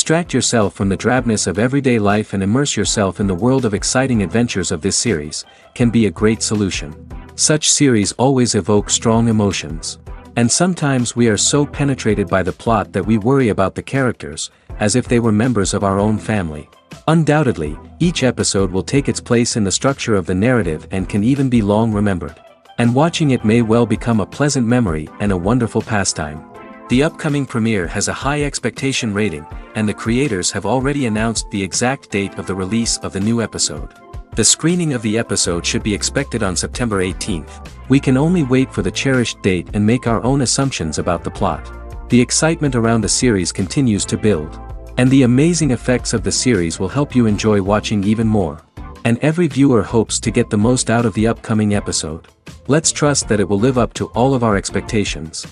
Distract yourself from the drabness of everyday life and immerse yourself in the world of exciting adventures of this series, can be a great solution. Such series always evoke strong emotions. And sometimes we are so penetrated by the plot that we worry about the characters, as if they were members of our own family. Undoubtedly, each episode will take its place in the structure of the narrative and can even be long remembered. And watching it may well become a pleasant memory and a wonderful pastime. The upcoming premiere has a high expectation rating, and the creators have already announced the exact date of the release of the new episode. The screening of the episode should be expected on September 18th. We can only wait for the cherished date and make our own assumptions about the plot. The excitement around the series continues to build. And the amazing effects of the series will help you enjoy watching even more. And every viewer hopes to get the most out of the upcoming episode. Let's trust that it will live up to all of our expectations.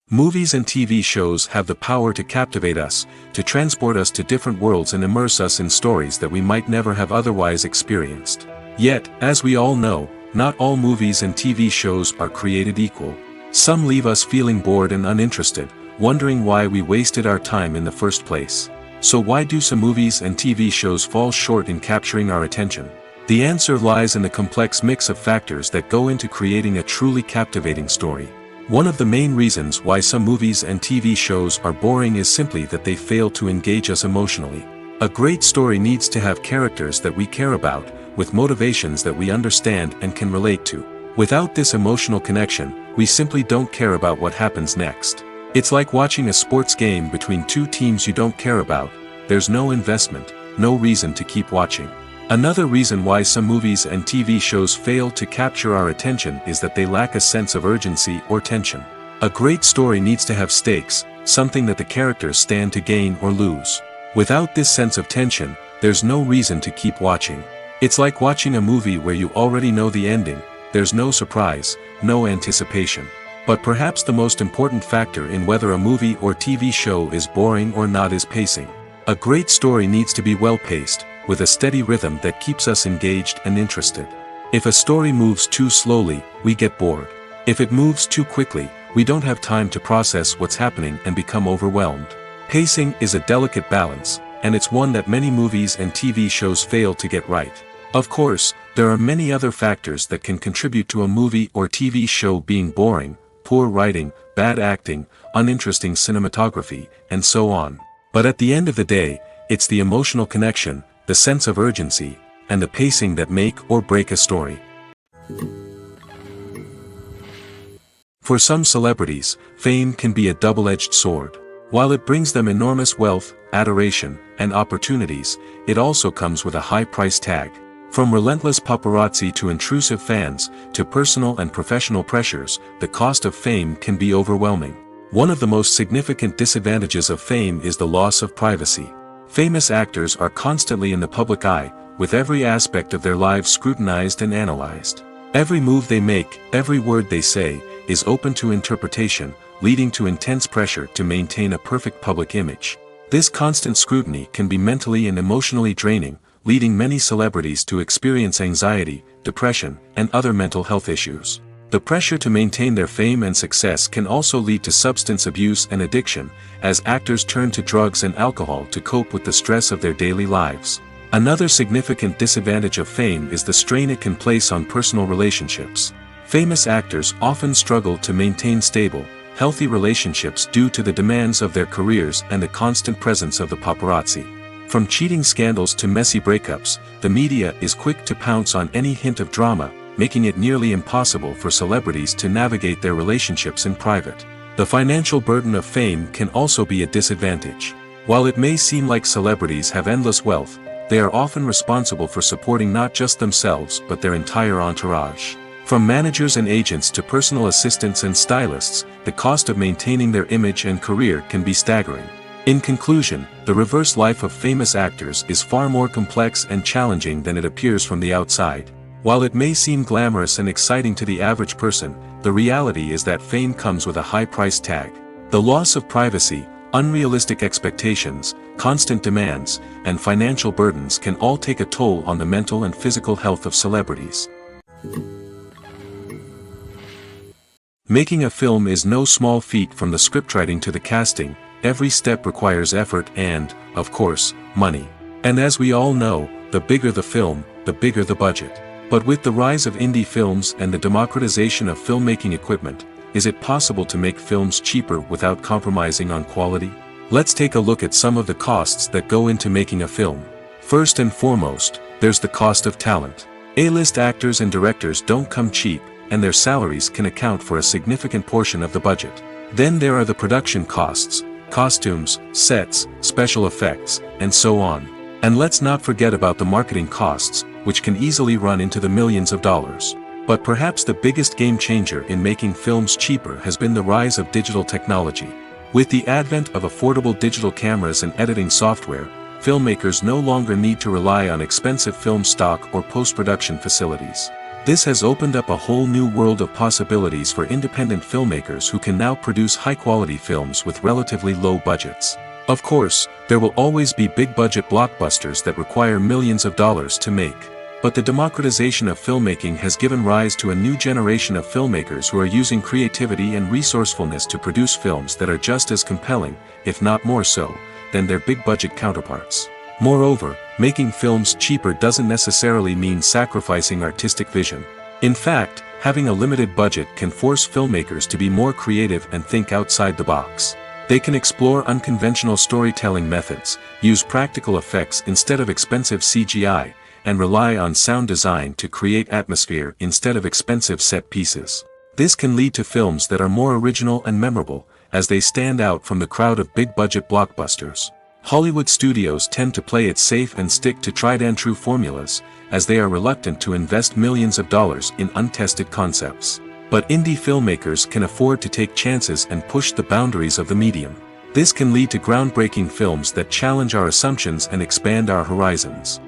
Movies and TV shows have the power to captivate us, to transport us to different worlds and immerse us in stories that we might never have otherwise experienced. Yet, as we all know, not all movies and TV shows are created equal. Some leave us feeling bored and uninterested, wondering why we wasted our time in the first place. So why do some movies and TV shows fall short in capturing our attention? The answer lies in the complex mix of factors that go into creating a truly captivating story. One of the main reasons why some movies and TV shows are boring is simply that they fail to engage us emotionally. A great story needs to have characters that we care about, with motivations that we understand and can relate to. Without this emotional connection, we simply don't care about what happens next. It's like watching a sports game between two teams you don't care about. There's no investment, no reason to keep watching. Another reason why some movies and TV shows fail to capture our attention is that they lack a sense of urgency or tension. A great story needs to have stakes, something that the characters stand to gain or lose. Without this sense of tension, there's no reason to keep watching. It's like watching a movie where you already know the ending. There's no surprise, no anticipation. But perhaps the most important factor in whether a movie or TV show is boring or not is pacing. A great story needs to be well-paced, with a steady rhythm that keeps us engaged and interested. If a story moves too slowly, we get bored. If it moves too quickly, we don't have time to process what's happening and become overwhelmed. Pacing is a delicate balance, and it's one that many movies and TV shows fail to get right. Of course, there are many other factors that can contribute to a movie or TV show being boring: poor writing, bad acting, uninteresting cinematography, and so on. But at the end of the day, it's the emotional connection, the sense of urgency, and the pacing that make or break a story. For some celebrities, fame can be a double-edged sword. While it brings them enormous wealth, adoration, and opportunities, it also comes with a high price tag. From relentless paparazzi to intrusive fans, to personal and professional pressures, the cost of fame can be overwhelming. One of the most significant disadvantages of fame is the loss of privacy. Famous actors are constantly in the public eye, with every aspect of their lives scrutinized and analyzed. Every move they make, every word they say, is open to interpretation, leading to intense pressure to maintain a perfect public image. This constant scrutiny can be mentally and emotionally draining, leading many celebrities to experience anxiety, depression, and other mental health issues. The pressure to maintain their fame and success can also lead to substance abuse and addiction, as actors turn to drugs and alcohol to cope with the stress of their daily lives. Another significant disadvantage of fame is the strain it can place on personal relationships. Famous actors often struggle to maintain stable, healthy relationships due to the demands of their careers and the constant presence of the paparazzi. From cheating scandals to messy breakups, the media is quick to pounce on any hint of drama, making it nearly impossible for celebrities to navigate their relationships in private. The financial burden of fame can also be a disadvantage. While it may seem like celebrities have endless wealth, they are often responsible for supporting not just themselves but their entire entourage. From managers and agents to personal assistants and stylists, the cost of maintaining their image and career can be staggering. In conclusion, the reverse life of famous actors is far more complex and challenging than it appears from the outside. While it may seem glamorous and exciting to the average person, the reality is that fame comes with a high price tag. The loss of privacy, unrealistic expectations, constant demands, and financial burdens can all take a toll on the mental and physical health of celebrities. Making a film is no small feat. From the scriptwriting to the casting, every step requires effort and, of course, money. And as we all know, the bigger the film, the bigger the budget. But with the rise of indie films and the democratization of filmmaking equipment, is it possible to make films cheaper without compromising on quality? Let's take a look at some of the costs that go into making a film. First and foremost, there's the cost of talent. A-list actors and directors don't come cheap, and their salaries can account for a significant portion of the budget. Then there are the production costs, costumes, sets, special effects, and so on. And let's not forget about the marketing costs, which can easily run into the millions of dollars. But perhaps the biggest game changer in making films cheaper has been the rise of digital technology. With the advent of affordable digital cameras and editing software, filmmakers no longer need to rely on expensive film stock or post-production facilities. This has opened up a whole new world of possibilities for independent filmmakers who can now produce high-quality films with relatively low budgets. Of course, there will always be big-budget blockbusters that require millions of dollars to make. But the democratization of filmmaking has given rise to a new generation of filmmakers who are using creativity and resourcefulness to produce films that are just as compelling, if not more so, than their big-budget counterparts. Moreover, making films cheaper doesn't necessarily mean sacrificing artistic vision. In fact, having a limited budget can force filmmakers to be more creative and think outside the box. They can explore unconventional storytelling methods, use practical effects instead of expensive CGI, and rely on sound design to create atmosphere instead of expensive set pieces. This can lead to films that are more original and memorable, as they stand out from the crowd of big-budget blockbusters. Hollywood studios tend to play it safe and stick to tried-and-true formulas, as they are reluctant to invest millions of dollars in untested concepts. But indie filmmakers can afford to take chances and push the boundaries of the medium. This can lead to groundbreaking films that challenge our assumptions and expand our horizons.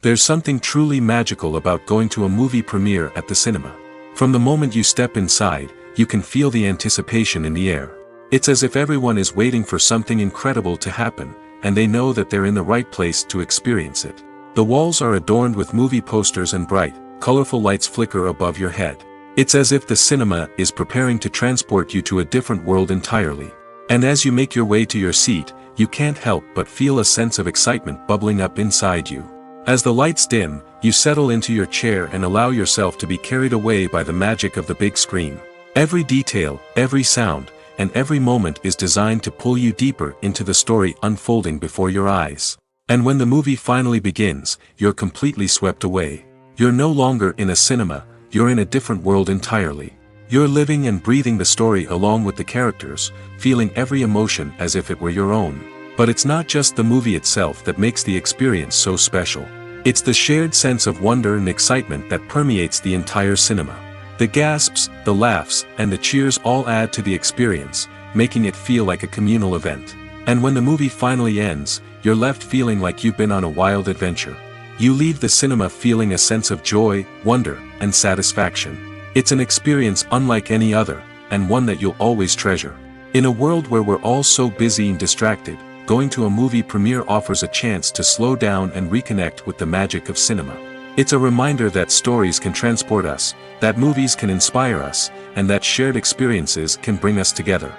There's something truly magical about going to a movie premiere at the cinema. From the moment you step inside, you can feel the anticipation in the air. It's as if everyone is waiting for something incredible to happen, and they know that they're in the right place to experience it. The walls are adorned with movie posters and bright, colorful lights flicker above your head. It's as if the cinema is preparing to transport you to a different world entirely. And as you make your way to your seat, you can't help but feel a sense of excitement bubbling up inside you. As the lights dim, you settle into your chair and allow yourself to be carried away by the magic of the big screen. Every detail, every sound, and every moment is designed to pull you deeper into the story unfolding before your eyes. And when the movie finally begins, you're completely swept away. You're no longer in a cinema, you're in a different world entirely. You're living and breathing the story along with the characters, feeling every emotion as if it were your own. But it's not just the movie itself that makes the experience so special. It's the shared sense of wonder and excitement that permeates the entire cinema. The gasps, the laughs, and the cheers all add to the experience, making it feel like a communal event. And when the movie finally ends, you're left feeling like you've been on a wild adventure. You leave the cinema feeling a sense of joy, wonder, and satisfaction. It's an experience unlike any other, and one that you'll always treasure. In a world where we're all so busy and distracted, going to a movie premiere offers a chance to slow down and reconnect with the magic of cinema. It's a reminder that stories can transport us, that movies can inspire us, and that shared experiences can bring us together.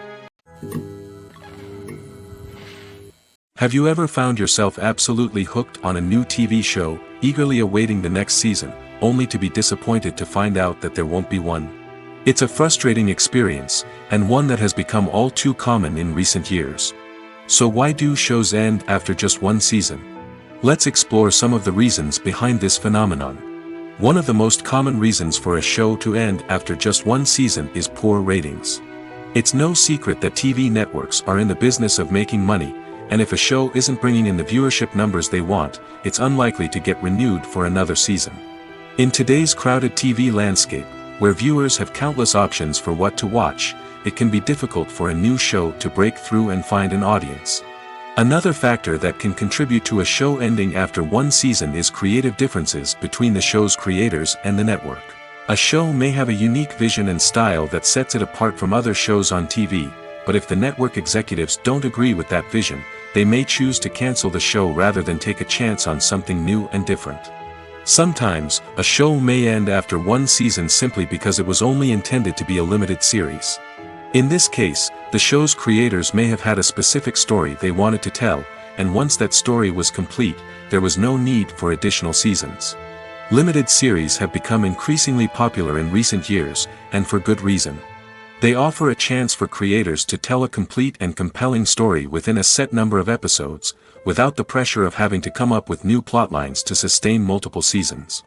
Have you ever found yourself absolutely hooked on a new TV show, eagerly awaiting the next season, only to be disappointed to find out that there won't be one? It's a frustrating experience, and one that has become all too common in recent years. So why do shows end after just one season? Let's explore some of the reasons behind this phenomenon. One of the most common reasons for a show to end after just one season is poor ratings. It's no secret that TV networks are in the business of making money, and if a show isn't bringing in the viewership numbers they want, it's unlikely to get renewed for another season. In today's crowded TV landscape, where viewers have countless options for what to watch, it can be difficult for a new show to break through and find an audience. Another factor that can contribute to a show ending after one season is creative differences between the show's creators and the network. A show may have a unique vision and style that sets it apart from other shows on TV, but if the network executives don't agree with that vision, they may choose to cancel the show rather than take a chance on something new and different. Sometimes, a show may end after one season simply because it was only intended to be a limited series. In this case, the show's creators may have had a specific story they wanted to tell, and once that story was complete, there was no need for additional seasons. Limited series have become increasingly popular in recent years, and for good reason. They offer a chance for creators to tell a complete and compelling story within a set number of episodes, without the pressure of having to come up with new plotlines to sustain multiple seasons.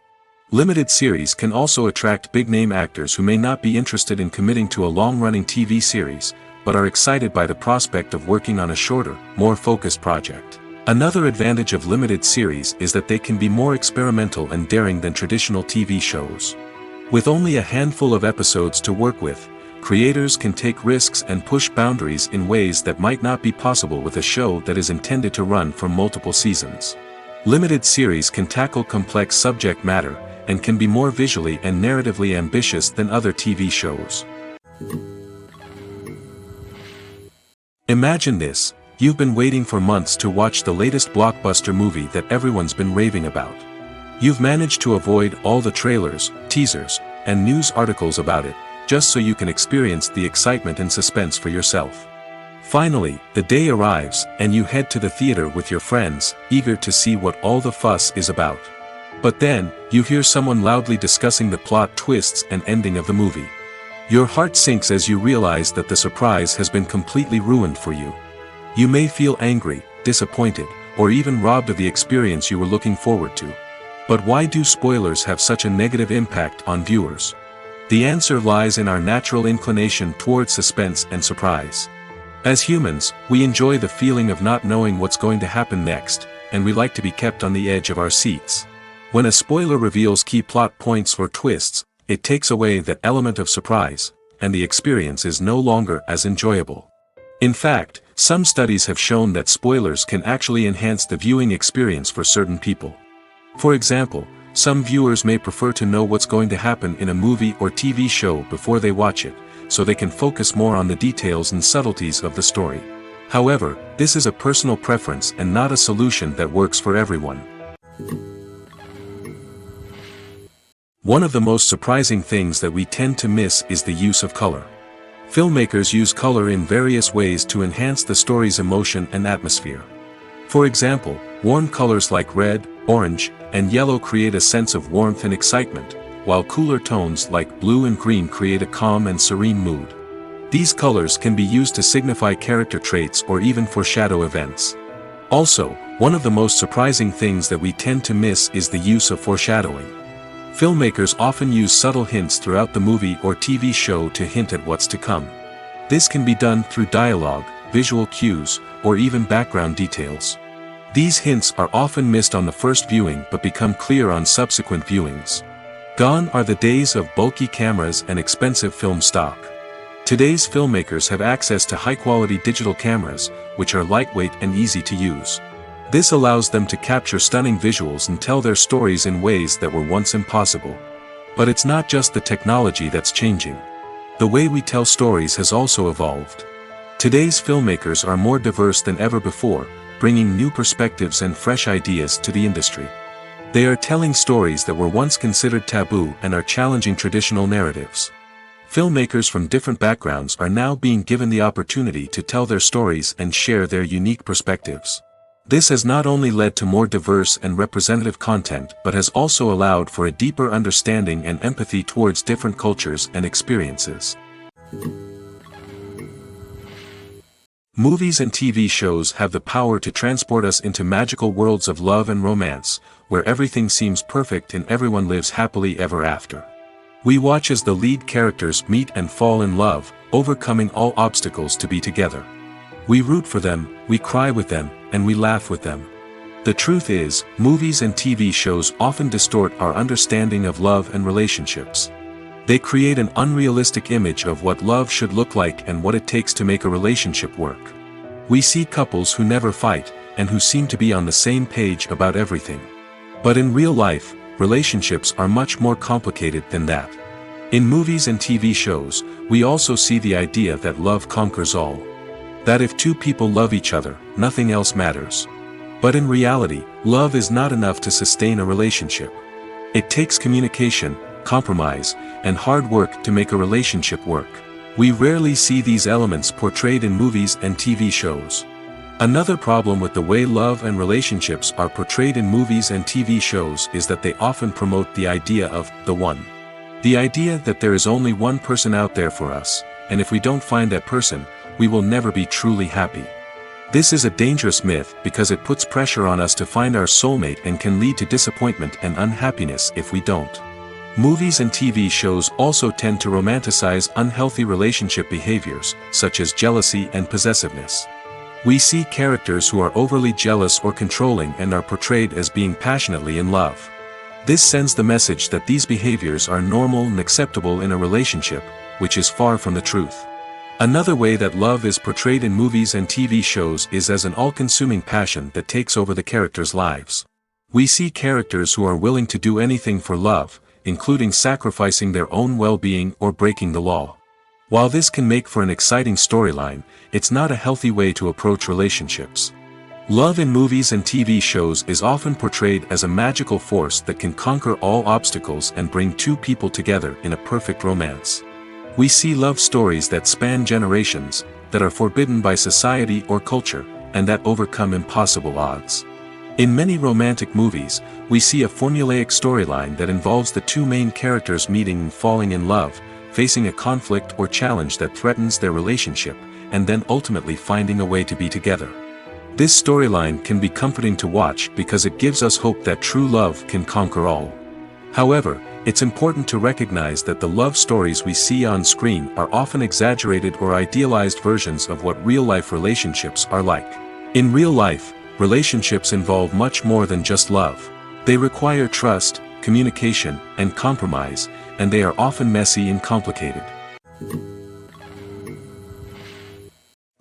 Limited series can also attract big-name actors who may not be interested in committing to a long-running TV series, but are excited by the prospect of working on a shorter, more focused project. Another advantage of limited series is that they can be more experimental and daring than traditional TV shows. With only a handful of episodes to work with, creators can take risks and push boundaries in ways that might not be possible with a show that is intended to run for multiple seasons. Limited series can tackle complex subject matter, and can be more visually and narratively ambitious than other TV shows. Imagine this: you've been waiting for months to watch the latest blockbuster movie that everyone's been raving about. You've managed to avoid all the trailers, teasers, and news articles about it, just so you can experience the excitement and suspense for yourself. Finally, the day arrives, and you head to the theater with your friends, eager to see what all the fuss is about. But then, you hear someone loudly discussing the plot twists and ending of the movie. Your heart sinks as you realize that the surprise has been completely ruined for you. You may feel angry, disappointed, or even robbed of the experience you were looking forward to. But why do spoilers have such a negative impact on viewers? The answer lies in our natural inclination towards suspense and surprise. As humans, we enjoy the feeling of not knowing what's going to happen next, and we like to be kept on the edge of our seats. When a spoiler reveals key plot points or twists, it takes away that element of surprise, and the experience is no longer as enjoyable. In fact, some studies have shown that spoilers can actually enhance the viewing experience for certain people. For example, some viewers may prefer to know what's going to happen in a movie or TV show before they watch it, so they can focus more on the details and subtleties of the story. However, this is a personal preference and not a solution that works for everyone. One of the most surprising things that we tend to miss is the use of color. Filmmakers use color in various ways to enhance the story's emotion and atmosphere. For example, warm colors like red, orange, and yellow create a sense of warmth and excitement, while cooler tones like blue and green create a calm and serene mood. These colors can be used to signify character traits or even foreshadow events. Also, one of the most surprising things that we tend to miss is the use of foreshadowing. Filmmakers often use subtle hints throughout the movie or TV show to hint at what's to come. This can be done through dialogue, visual cues, or even background details. These hints are often missed on the first viewing but become clear on subsequent viewings. Gone are the days of bulky cameras and expensive film stock. Today's filmmakers have access to high-quality digital cameras, which are lightweight and easy to use. This allows them to capture stunning visuals and tell their stories in ways that were once impossible. But it's not just the technology that's changing. The way we tell stories has also evolved. Today's filmmakers are more diverse than ever before, bringing new perspectives and fresh ideas to the industry. They are telling stories that were once considered taboo and are challenging traditional narratives. Filmmakers from different backgrounds are now being given the opportunity to tell their stories and share their unique perspectives. This has not only led to more diverse and representative content but has also allowed for a deeper understanding and empathy towards different cultures and experiences. Movies and TV shows have the power to transport us into magical worlds of love and romance, where everything seems perfect and everyone lives happily ever after. We watch as the lead characters meet and fall in love, overcoming all obstacles to be together. We root for them, we cry with them, and we laugh with them. The truth is, movies and TV shows often distort our understanding of love and relationships. They create an unrealistic image of what love should look like and what it takes to make a relationship work. We see couples who never fight, and who seem to be on the same page about everything. But in real life, relationships are much more complicated than that. In movies and TV shows, we also see the idea that love conquers all. That if two people love each other, nothing else matters. But in reality, love is not enough to sustain a relationship. It takes communication, compromise, and hard work to make a relationship work. We rarely see these elements portrayed in movies and TV shows. Another problem with the way love and relationships are portrayed in movies and TV shows is that they often promote the idea of the one. The idea that there is only one person out there for us, and if we don't find that person, we will never be truly happy. This is a dangerous myth because it puts pressure on us to find our soulmate and can lead to disappointment and unhappiness if we don't. Movies and TV shows also tend to romanticize unhealthy relationship behaviors, such as jealousy and possessiveness. We see characters who are overly jealous or controlling and are portrayed as being passionately in love. This sends the message that these behaviors are normal and acceptable in a relationship, which is far from the truth. Another way that love is portrayed in movies and TV shows is as an all-consuming passion that takes over the characters' lives. We see characters who are willing to do anything for love, including sacrificing their own well-being or breaking the law. While this can make for an exciting storyline, it's not a healthy way to approach relationships. Love in movies and TV shows is often portrayed as a magical force that can conquer all obstacles and bring two people together in a perfect romance. We see love stories that span generations, that are forbidden by society or culture, and that overcome impossible odds. In many romantic movies, we see a formulaic storyline that involves the two main characters meeting and falling in love, facing a conflict or challenge that threatens their relationship, and then ultimately finding a way to be together. This storyline can be comforting to watch because it gives us hope that true love can conquer all. However, it's important to recognize that the love stories we see on screen are often exaggerated or idealized versions of what real-life relationships are like. In real life, relationships involve much more than just love. They require trust, communication, and compromise, and they are often messy and complicated.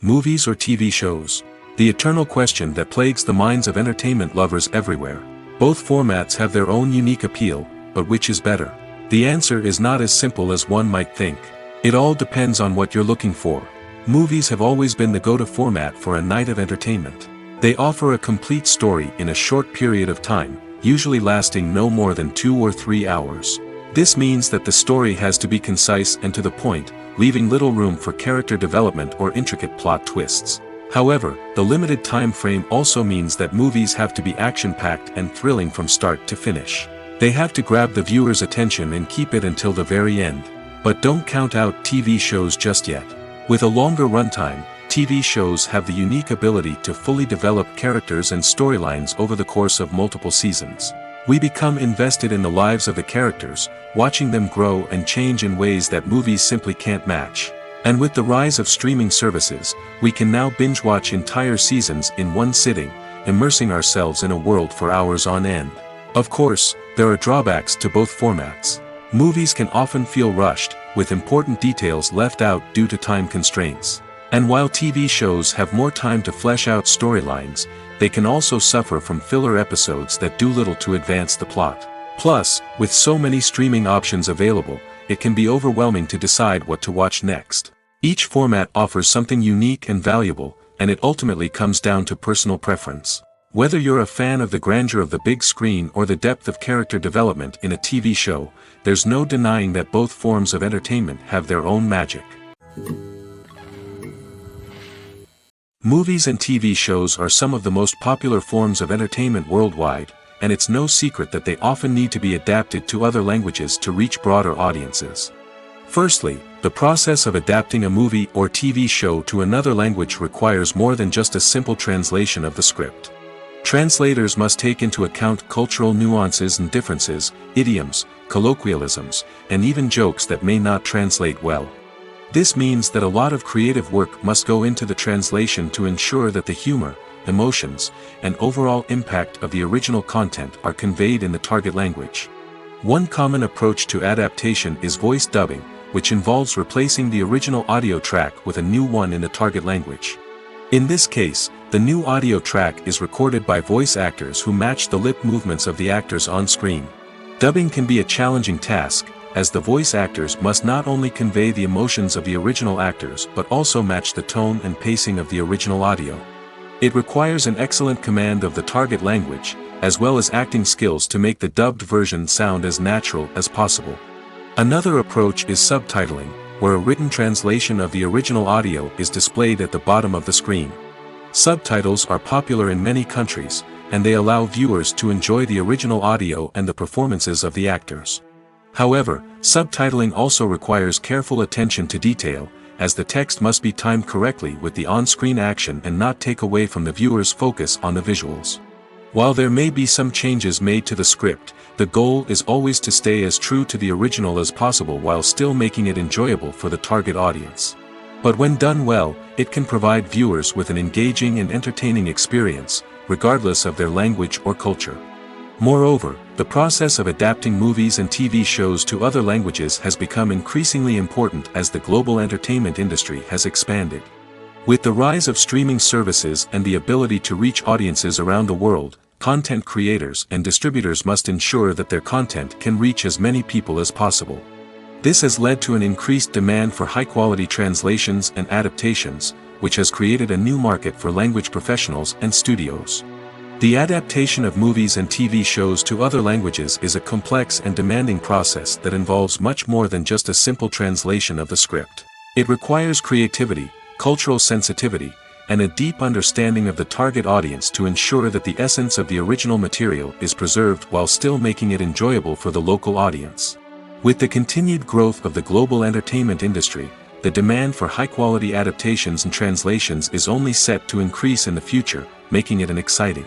Movies or TV shows? The eternal question that plagues the minds of entertainment lovers everywhere. Both formats have their own unique appeal, but which is better? The answer is not as simple as one might think. It all depends on what you're looking for. Movies have always been the go-to format for a night of entertainment. They offer a complete story in a short period of time, usually lasting no more than 2 or 3 hours. This means that the story has to be concise and to the point, leaving little room for character development or intricate plot twists. However, the limited time frame also means that movies have to be action-packed and thrilling from start to finish. They have to grab the viewer's attention and keep it until the very end. But don't count out TV shows just yet. With a longer runtime, TV shows have the unique ability to fully develop characters and storylines over the course of multiple seasons. We become invested in the lives of the characters, watching them grow and change in ways that movies simply can't match. And with the rise of streaming services, we can now binge-watch entire seasons in one sitting, immersing ourselves in a world for hours on end. Of course, there are drawbacks to both formats. Movies can often feel rushed, with important details left out due to time constraints. And while TV shows have more time to flesh out storylines, they can also suffer from filler episodes that do little to advance the plot. Plus, with so many streaming options available, it can be overwhelming to decide what to watch next. Each format offers something unique and valuable, and it ultimately comes down to personal preference. Whether you're a fan of the grandeur of the big screen or the depth of character development in a TV show, there's no denying that both forms of entertainment have their own magic. Movies and TV shows are some of the most popular forms of entertainment worldwide, and it's no secret that they often need to be adapted to other languages to reach broader audiences. Firstly, the process of adapting a movie or TV show to another language requires more than just a simple translation of the script. Translators must take into account cultural nuances and differences, idioms, colloquialisms, and even jokes that may not translate well. This means that a lot of creative work must go into the translation to ensure that the humor, emotions, and overall impact of the original content are conveyed in the target language. One common approach to adaptation is voice dubbing, which involves replacing the original audio track with a new one in the target language. In this case, the new audio track is recorded by voice actors who match the lip movements of the actors on screen. Dubbing can be a challenging task, as the voice actors must not only convey the emotions of the original actors but also match the tone and pacing of the original audio. It requires an excellent command of the target language, as well as acting skills to make the dubbed version sound as natural as possible. Another approach is subtitling, where a written translation of the original audio is displayed at the bottom of the screen. Subtitles are popular in many countries, and they allow viewers to enjoy the original audio and the performances of the actors. However, subtitling also requires careful attention to detail, as the text must be timed correctly with the on-screen action and not take away from the viewer's focus on the visuals. While there may be some changes made to the script, the goal is always to stay as true to the original as possible while still making it enjoyable for the target audience. But when done well, it can provide viewers with an engaging and entertaining experience, regardless of their language or culture. Moreover, the process of adapting movies and TV shows to other languages has become increasingly important as the global entertainment industry has expanded. With the rise of streaming services and the ability to reach audiences around the world, content creators and distributors must ensure that their content can reach as many people as possible. This has led to an increased demand for high-quality translations and adaptations, which has created a new market for language professionals and studios. The adaptation of movies and TV shows to other languages is a complex and demanding process that involves much more than just a simple translation of the script. It requires creativity, cultural sensitivity, and a deep understanding of the target audience to ensure that the essence of the original material is preserved while still making it enjoyable for the local audience. With the continued growth of the global entertainment industry, the demand for high-quality adaptations and translations is only set to increase in the future, making it an exciting.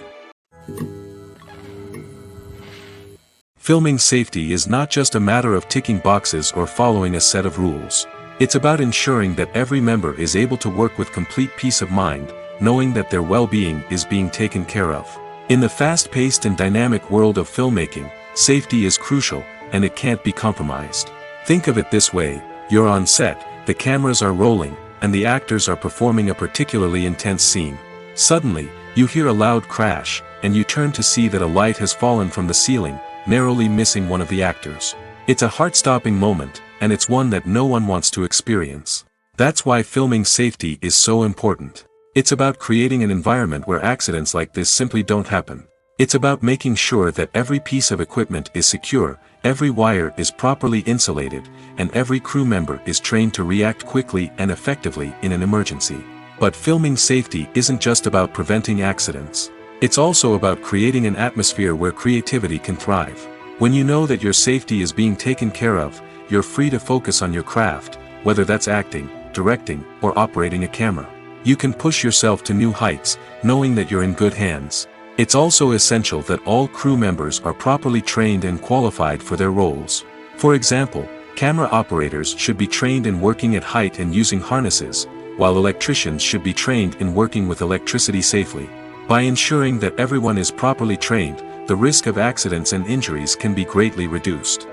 Filming safety is not just a matter of ticking boxes or following a set of rules. It's about ensuring that every member is able to work with complete peace of mind, knowing that their well-being is being taken care of. In the fast-paced and dynamic world of filmmaking, safety is crucial, and it can't be compromised. Think of it this way: you're on set, the cameras are rolling, and the actors are performing a particularly intense scene. Suddenly, you hear a loud crash, and you turn to see that a light has fallen from the ceiling, narrowly missing one of the actors. It's a heart-stopping moment, and it's one that no one wants to experience. That's why filming safety is so important. It's about creating an environment where accidents like this simply don't happen. It's about making sure that every piece of equipment is secure, every wire is properly insulated, and every crew member is trained to react quickly and effectively in an emergency. But filming safety isn't just about preventing accidents. It's also about creating an atmosphere where creativity can thrive. When you know that your safety is being taken care of, you're free to focus on your craft, whether that's acting, directing, or operating a camera. You can push yourself to new heights, knowing that you're in good hands. It's also essential that all crew members are properly trained and qualified for their roles. For example, camera operators should be trained in working at height and using harnesses, while electricians should be trained in working with electricity safely. By ensuring that everyone is properly trained, the risk of accidents and injuries can be greatly reduced.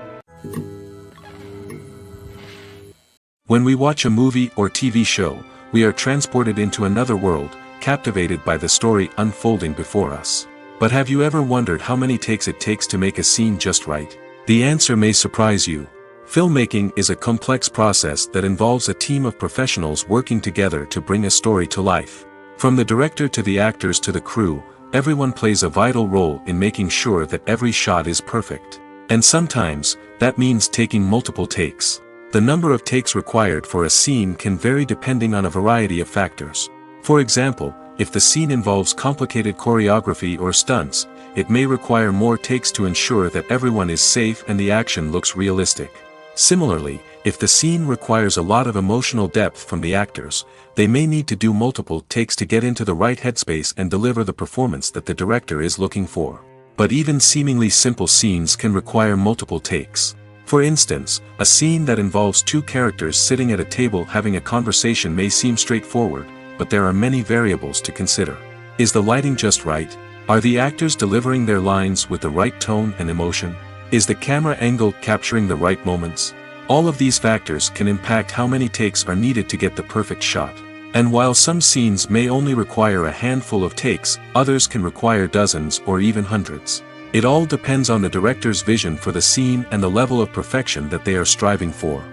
When we watch a movie or TV show, we are transported into another world, captivated by the story unfolding before us. But have you ever wondered how many takes it takes to make a scene just right? The answer may surprise you. Filmmaking is a complex process that involves a team of professionals working together to bring a story to life. From the director to the actors to the crew, everyone plays a vital role in making sure that every shot is perfect. And sometimes, that means taking multiple takes. The number of takes required for a scene can vary depending on a variety of factors. For example, if the scene involves complicated choreography or stunts, it may require more takes to ensure that everyone is safe and the action looks realistic. Similarly, if the scene requires a lot of emotional depth from the actors, they may need to do multiple takes to get into the right headspace and deliver the performance that the director is looking for. But even seemingly simple scenes can require multiple takes. For instance, a scene that involves two characters sitting at a table having a conversation may seem straightforward, but there are many variables to consider. Is the lighting just right? Are the actors delivering their lines with the right tone and emotion? Is the camera angle capturing the right moments? All of these factors can impact how many takes are needed to get the perfect shot. And while some scenes may only require a handful of takes, others can require dozens or even hundreds. It all depends on the director's vision for the scene and the level of perfection that they are striving for.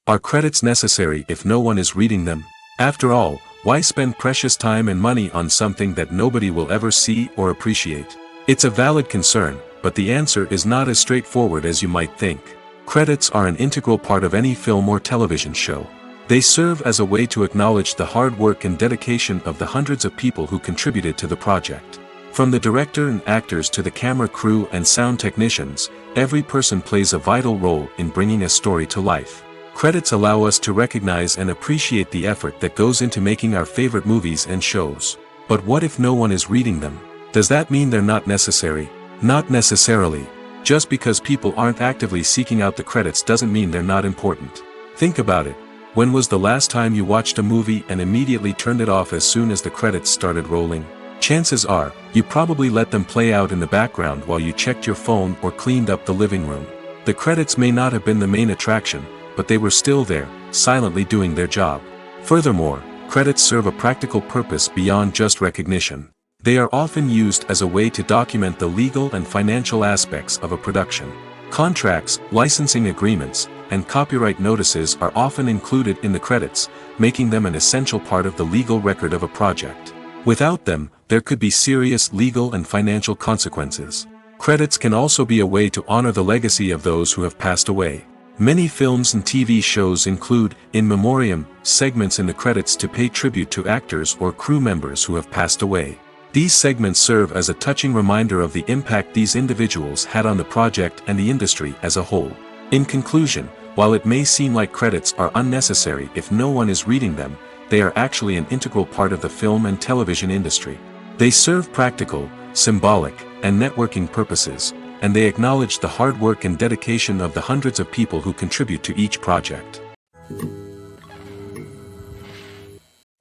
Are credits necessary if no one is reading them? After all, Why spend precious time and money on something that nobody will ever see or appreciate? It's a valid concern, but the answer is not as straightforward as you might think. Credits are an integral part of any film or television show. They serve as a way to acknowledge the hard work and dedication of the hundreds of people who contributed to the project. From the director and actors to the camera crew and sound technicians, every person plays a vital role in bringing a story to life. Credits allow us to recognize and appreciate the effort that goes into making our favorite movies and shows. But what if no one is reading them? Does that mean they're not necessary? Not necessarily. Just because people aren't actively seeking out the credits doesn't mean they're not important. Think about it. When was the last time you watched a movie and immediately turned it off as soon as the credits started rolling? Chances are, you probably let them play out in the background while you checked your phone or cleaned up the living room. The credits may not have been the main attraction, but they were still there, silently doing their job. Furthermore, credits serve a practical purpose beyond just recognition. They are often used as a way to document the legal and financial aspects of a production. Contracts, licensing agreements, and copyright notices are often included in the credits, making them an essential part of the legal record of a project. Without them, there could be serious legal and financial consequences. Credits can also be a way to honor the legacy of those who have passed away. Many films and TV shows include, in memoriam, segments in the credits to pay tribute to actors or crew members who have passed away. These segments serve as a touching reminder of the impact these individuals had on the project and the industry as a whole. In conclusion, while it may seem like credits are unnecessary if no one is reading them, they are actually an integral part of the film and television industry. They serve practical, symbolic, and networking purposes, and they acknowledge the hard work and dedication of the hundreds of people who contribute to each project.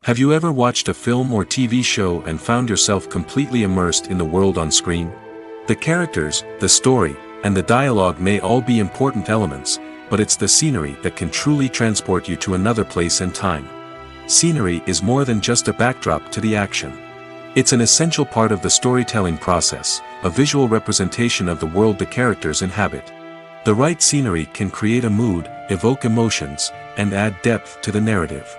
Have you ever watched a film or TV show and found yourself completely immersed in the world on screen? The characters, the story, and the dialogue may all be important elements, but it's the scenery that can truly transport you to another place and time. Scenery is more than just a backdrop to the action. It's an essential part of the storytelling process, a visual representation of the world the characters inhabit. The right scenery can create a mood, evoke emotions, and add depth to the narrative.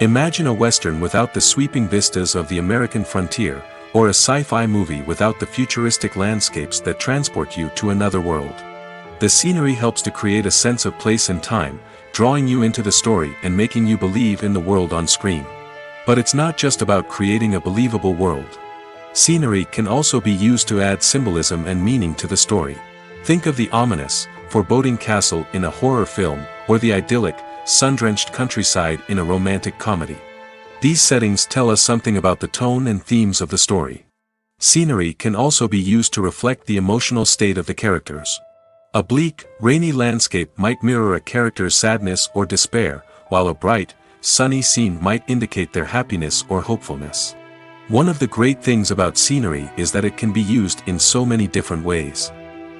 Imagine a Western without the sweeping vistas of the American frontier, or a sci-fi movie without the futuristic landscapes that transport you to another world. The scenery helps to create a sense of place and time, drawing you into the story and making you believe in the world on screen. But it's not just about creating a believable world. Scenery can also be used to add symbolism and meaning to the story. Think of the ominous, foreboding castle in a horror film, or the idyllic, sun-drenched countryside in a romantic comedy. These settings tell us something about the tone and themes of the story. Scenery can also be used to reflect the emotional state of the characters. A bleak, rainy landscape might mirror a character's sadness or despair, while a bright, sunny scene might indicate their happiness or hopefulness. One of the great things about scenery is that it can be used in so many different ways.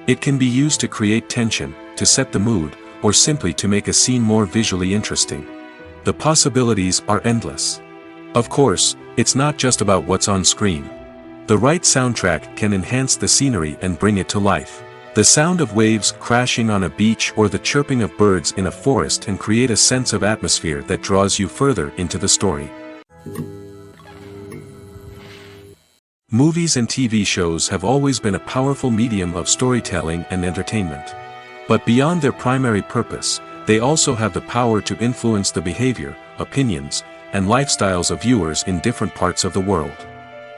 It can be used to create tension, to set the mood, or simply to make a scene more visually interesting. The possibilities are endless. Of course, it's not just about what's on screen. The right soundtrack can enhance the scenery and bring it to life. The sound of waves crashing on a beach or the chirping of birds in a forest can create a sense of atmosphere that draws you further into the story. Movies and TV shows have always been a powerful medium of storytelling and entertainment. But beyond their primary purpose, they also have the power to influence the behavior, opinions, and lifestyles of viewers in different parts of the world.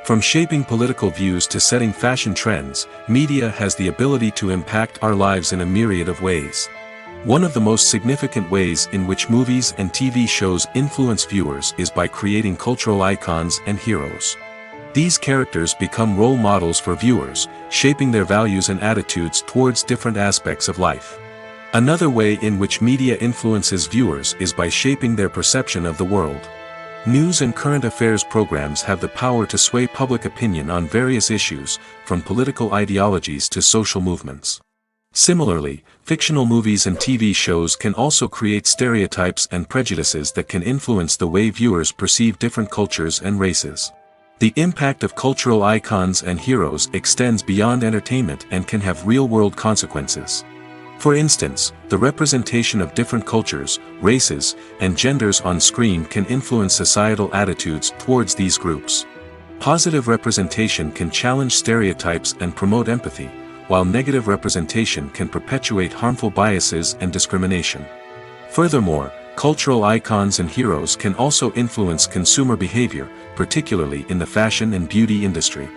From shaping political views to setting fashion trends, media has the ability to impact our lives in a myriad of ways. One of the most significant ways in which movies and TV shows influence viewers is by creating cultural icons and heroes. These characters become role models for viewers, shaping their values and attitudes towards different aspects of life. Another way in which media influences viewers is by shaping their perception of the world. News and current affairs programs have the power to sway public opinion on various issues, from political ideologies to social movements. Similarly, fictional movies and TV shows can also create stereotypes and prejudices that can influence the way viewers perceive different cultures and races. The impact of cultural icons and heroes extends beyond entertainment and can have real-world consequences. For instance, the representation of different cultures, races, and genders on screen can influence societal attitudes towards these groups. Positive representation can challenge stereotypes and promote empathy, while negative representation can perpetuate harmful biases and discrimination. Furthermore, cultural icons and heroes can also influence consumer behavior, particularly in the fashion and beauty industry.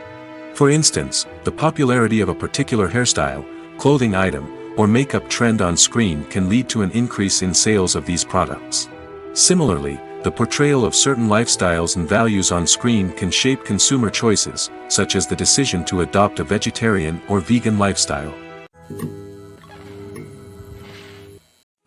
For instance, the popularity of a particular hairstyle, clothing item, or makeup trend on screen can lead to an increase in sales of these products. Similarly, the portrayal of certain lifestyles and values on screen can shape consumer choices, such as the decision to adopt a vegetarian or vegan lifestyle.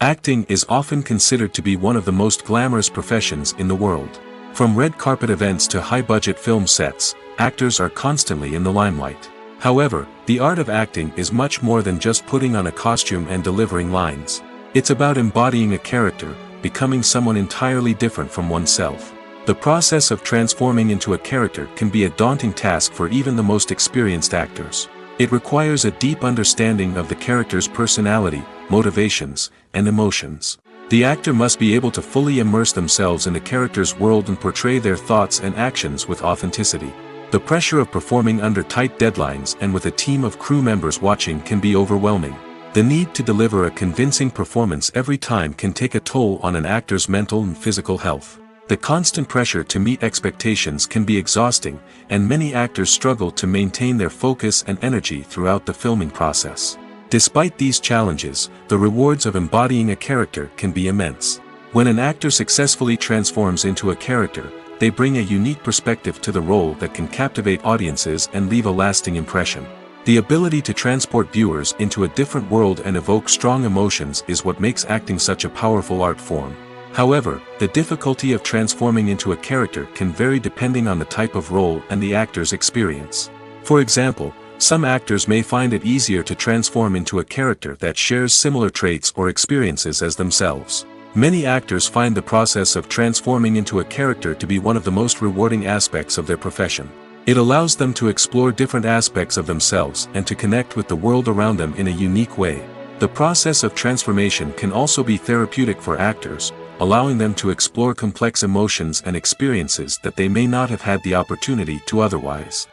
Acting is often considered to be one of the most glamorous professions in the world. From red carpet events to high-budget film sets, actors are constantly in the limelight. However, the art of acting is much more than just putting on a costume and delivering lines. It's about embodying a character, becoming someone entirely different from oneself. The process of transforming into a character can be a daunting task for even the most experienced actors. It requires a deep understanding of the character's personality, motivations, and emotions. The actor must be able to fully immerse themselves in the character's world and portray their thoughts and actions with authenticity. The pressure of performing under tight deadlines and with a team of crew members watching can be overwhelming. The need to deliver a convincing performance every time can take a toll on an actor's mental and physical health. The constant pressure to meet expectations can be exhausting, and many actors struggle to maintain their focus and energy throughout the filming process. Despite these challenges, the rewards of embodying a character can be immense. When an actor successfully transforms into a character, they bring a unique perspective to the role that can captivate audiences and leave a lasting impression. The ability to transport viewers into a different world and evoke strong emotions is what makes acting such a powerful art form. However, the difficulty of transforming into a character can vary depending on the type of role and the actor's experience. For example, some actors may find it easier to transform into a character that shares similar traits or experiences as themselves. Many actors find the process of transforming into a character to be one of the most rewarding aspects of their profession. It allows them to explore different aspects of themselves and to connect with the world around them in a unique way. The process of transformation can also be therapeutic for actors, allowing them to explore complex emotions and experiences that they may not have had the opportunity to otherwise.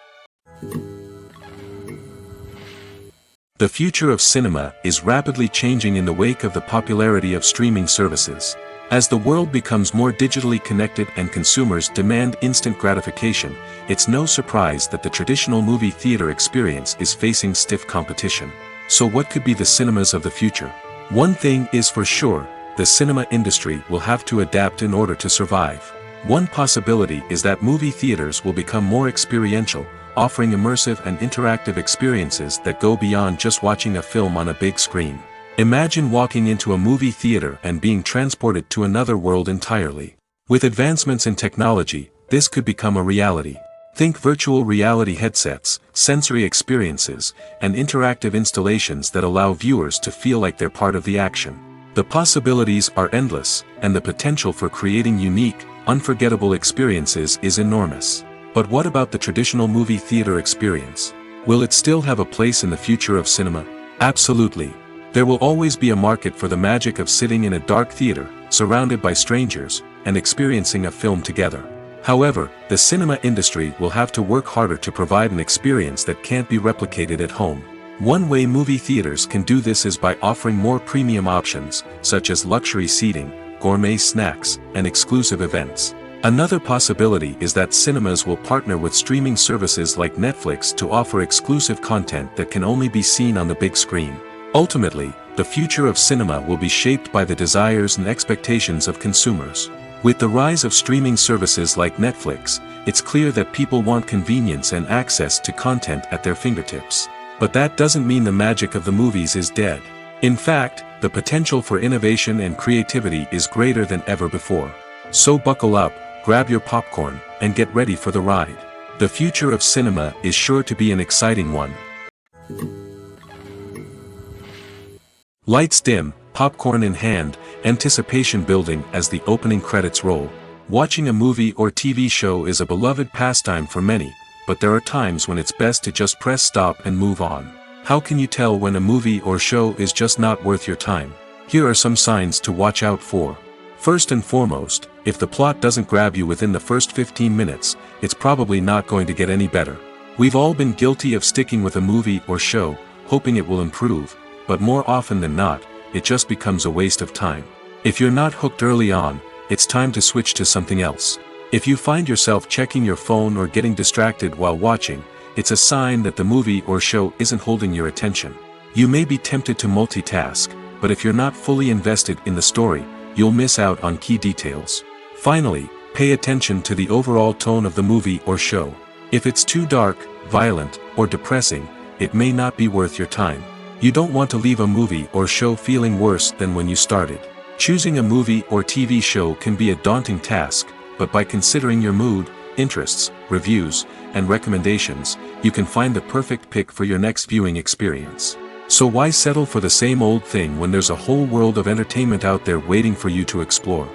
The future of cinema is rapidly changing in the wake of the popularity of streaming services. As the world becomes more digitally connected and consumers demand instant gratification, it's no surprise that the traditional movie theater experience is facing stiff competition. So what could be the cinemas of the future? One thing is for sure, the cinema industry will have to adapt in order to survive. One possibility is that movie theaters will become more experiential, offering immersive and interactive experiences that go beyond just watching a film on a big screen. Imagine walking into a movie theater and being transported to another world entirely. With advancements in technology, this could become a reality. Think virtual reality headsets, sensory experiences, and interactive installations that allow viewers to feel like they're part of the action. The possibilities are endless, and the potential for creating unique, unforgettable experiences is enormous. But what about the traditional movie theater experience? Will it still have a place in the future of cinema? Absolutely. There will always be a market for the magic of sitting in a dark theater, surrounded by strangers, and experiencing a film together. However, the cinema industry will have to work harder to provide an experience that can't be replicated at home. One way movie theaters can do this is by offering more premium options, such as luxury seating, gourmet snacks, and exclusive events. Another possibility is that cinemas will partner with streaming services like Netflix to offer exclusive content that can only be seen on the big screen. Ultimately, the future of cinema will be shaped by the desires and expectations of consumers. With the rise of streaming services like Netflix, it's clear that people want convenience and access to content at their fingertips. But that doesn't mean the magic of the movies is dead. In fact, the potential for innovation and creativity is greater than ever before. So buckle up, grab your popcorn, and get ready for the ride. The future of cinema is sure to be an exciting one. Lights dim, popcorn in hand, anticipation building as the opening credits roll. Watching a movie or TV show is a beloved pastime for many, but there are times when it's best to just press stop and move on. How can you tell when a movie or show is just not worth your time? Here are some signs to watch out for. First and foremost, if the plot doesn't grab you within the first 15 minutes, it's probably not going to get any better. We've all been guilty of sticking with a movie or show, hoping it will improve, but more often than not, it just becomes a waste of time. If you're not hooked early on, it's time to switch to something else. If you find yourself checking your phone or getting distracted while watching, it's a sign that the movie or show isn't holding your attention. You may be tempted to multitask, but if you're not fully invested in the story, you'll miss out on key details. Finally, pay attention to the overall tone of the movie or show. If it's too dark, violent, or depressing, it may not be worth your time. You don't want to leave a movie or show feeling worse than when you started. Choosing a movie or TV show can be a daunting task, but by considering your mood, interests, reviews, and recommendations, you can find the perfect pick for your next viewing experience. So why settle for the same old thing when there's a whole world of entertainment out there waiting for you to explore?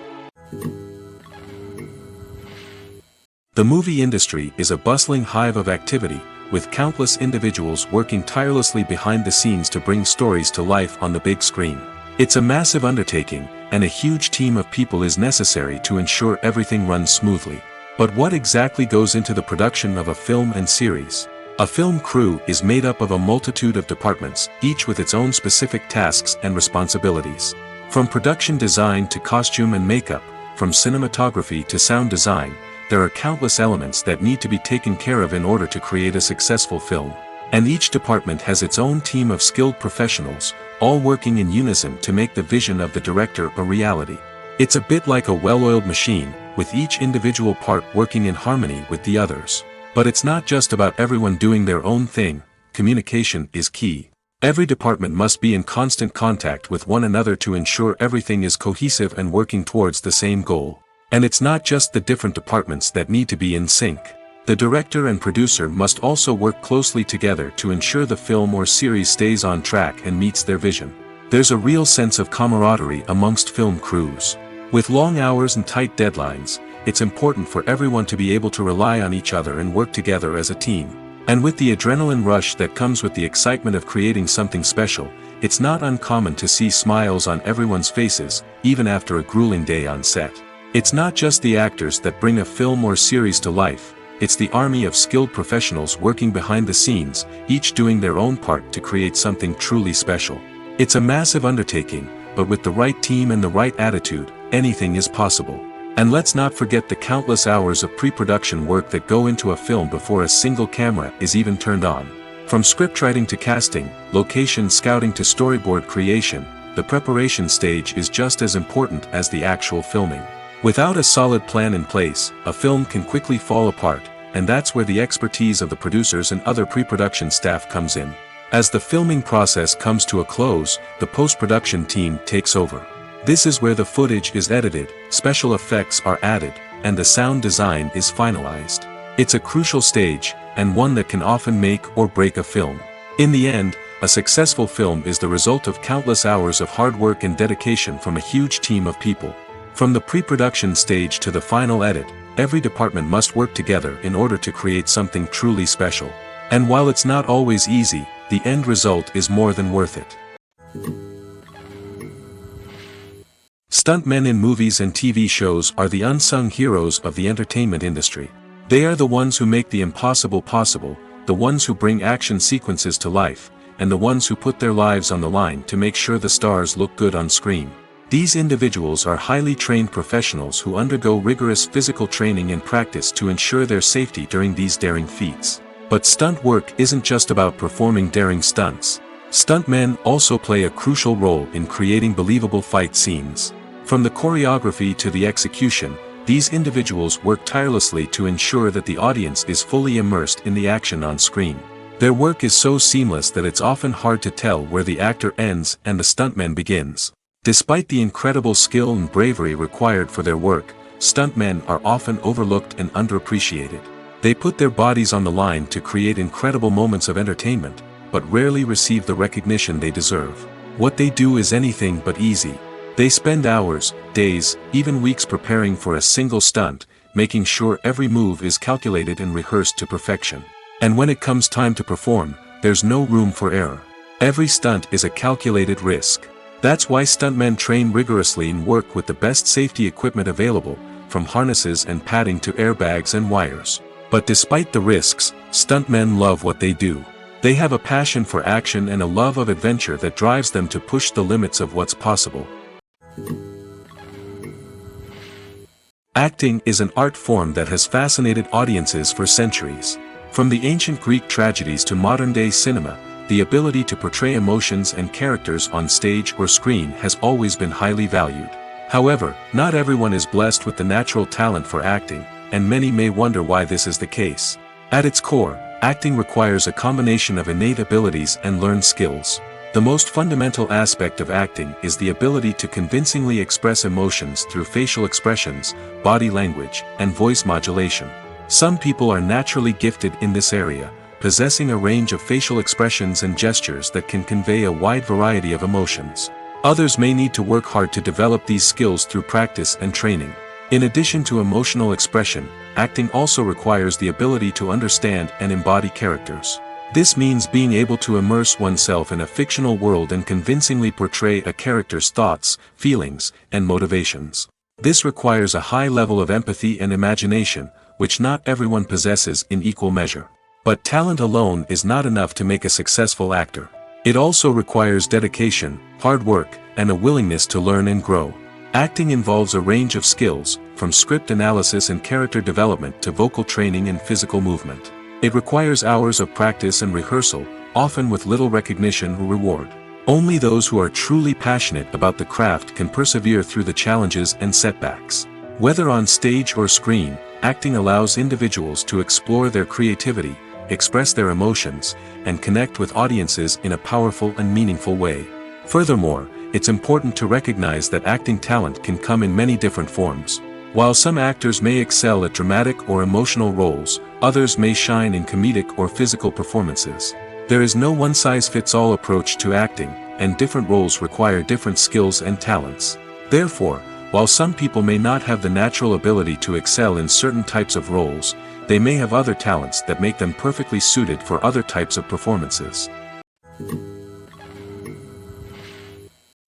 The movie industry is a bustling hive of activity, with countless individuals working tirelessly behind the scenes to bring stories to life on the big screen. It's a massive undertaking, and a huge team of people is necessary to ensure everything runs smoothly. But what exactly goes into the production of a film and series? A film crew is made up of a multitude of departments, each with its own specific tasks and responsibilities. From production design to costume and makeup, from cinematography to sound design, there are countless elements that need to be taken care of in order to create a successful film. And each department has its own team of skilled professionals, all working in unison to make the vision of the director a reality. It's a bit like a well-oiled machine, with each individual part working in harmony with the others. But it's not just about everyone doing their own thing. Communication is key. Every department must be in constant contact with one another to ensure everything is cohesive and working towards the same goal. And it's not just the different departments that need to be in sync. The director and producer must also work closely together to ensure the film or series stays on track and meets their vision. There's a real sense of camaraderie amongst film crews. With long hours and tight deadlines, it's important for everyone to be able to rely on each other and work together as a team. And with the adrenaline rush that comes with the excitement of creating something special, it's not uncommon to see smiles on everyone's faces, even after a grueling day on set. It's not just the actors that bring a film or series to life, it's the army of skilled professionals working behind the scenes, each doing their own part to create something truly special. It's a massive undertaking, but with the right team and the right attitude, anything is possible. And let's not forget the countless hours of pre-production work that go into a film before a single camera is even turned on. From scriptwriting to casting, location scouting to storyboard creation, the preparation stage is just as important as the actual filming. Without a solid plan in place, a film can quickly fall apart, and that's where the expertise of the producers and other pre-production staff comes in. As the filming process comes to a close, the post-production team takes over. This is where the footage is edited, special effects are added, and the sound design is finalized. It's a crucial stage, and one that can often make or break a film. In the end, a successful film is the result of countless hours of hard work and dedication from a huge team of people. From the pre-production stage to the final edit, every department must work together in order to create something truly special. And while it's not always easy, the end result is more than worth it. Stuntmen in movies and TV shows are the unsung heroes of the entertainment industry. They are the ones who make the impossible possible, the ones who bring action sequences to life, and the ones who put their lives on the line to make sure the stars look good on screen. These individuals are highly trained professionals who undergo rigorous physical training and practice to ensure their safety during these daring feats. But stunt work isn't just about performing daring stunts. Stuntmen also play a crucial role in creating believable fight scenes. From the choreography to the execution, these individuals work tirelessly to ensure that the audience is fully immersed in the action on screen. Their work is so seamless that it's often hard to tell where the actor ends and the stuntman begins. Despite the incredible skill and bravery required for their work, stuntmen are often overlooked and underappreciated. They put their bodies on the line to create incredible moments of entertainment, but rarely receive the recognition they deserve. What they do is anything but easy. They spend hours, days, even weeks preparing for a single stunt, making sure every move is calculated and rehearsed to perfection. And when it comes time to perform, there's no room for error. Every stunt is a calculated risk. That's why stuntmen train rigorously and work with the best safety equipment available, from harnesses and padding to airbags and wires. But despite the risks, stuntmen love what they do. They have a passion for action and a love of adventure that drives them to push the limits of what's possible. Acting is an art form that has fascinated audiences for centuries. From the ancient Greek tragedies to modern-day cinema, the ability to portray emotions and characters on stage or screen has always been highly valued. However, not everyone is blessed with the natural talent for acting, and many may wonder why this is the case. At its core, acting requires a combination of innate abilities and learned skills. The most fundamental aspect of acting is the ability to convincingly express emotions through facial expressions, body language, and voice modulation. Some people are naturally gifted in this area, possessing a range of facial expressions and gestures that can convey a wide variety of emotions. Others may need to work hard to develop these skills through practice and training. In addition to emotional expression, acting also requires the ability to understand and embody characters. This means being able to immerse oneself in a fictional world and convincingly portray a character's thoughts, feelings, and motivations. This requires a high level of empathy and imagination, which not everyone possesses in equal measure. But talent alone is not enough to make a successful actor. It also requires dedication, hard work, and a willingness to learn and grow. Acting involves a range of skills, from script analysis and character development to vocal training and physical movement. It requires hours of practice and rehearsal, often with little recognition or reward. Only those who are truly passionate about the craft can persevere through the challenges and setbacks. Whether on stage or screen, acting allows individuals to explore their creativity, express their emotions, and connect with audiences in a powerful and meaningful way. Furthermore, it's important to recognize that acting talent can come in many different forms. While some actors may excel at dramatic or emotional roles, others may shine in comedic or physical performances. There is no one-size-fits-all approach to acting, and different roles require different skills and talents. Therefore, while some people may not have the natural ability to excel in certain types of roles, they may have other talents that make them perfectly suited for other types of performances.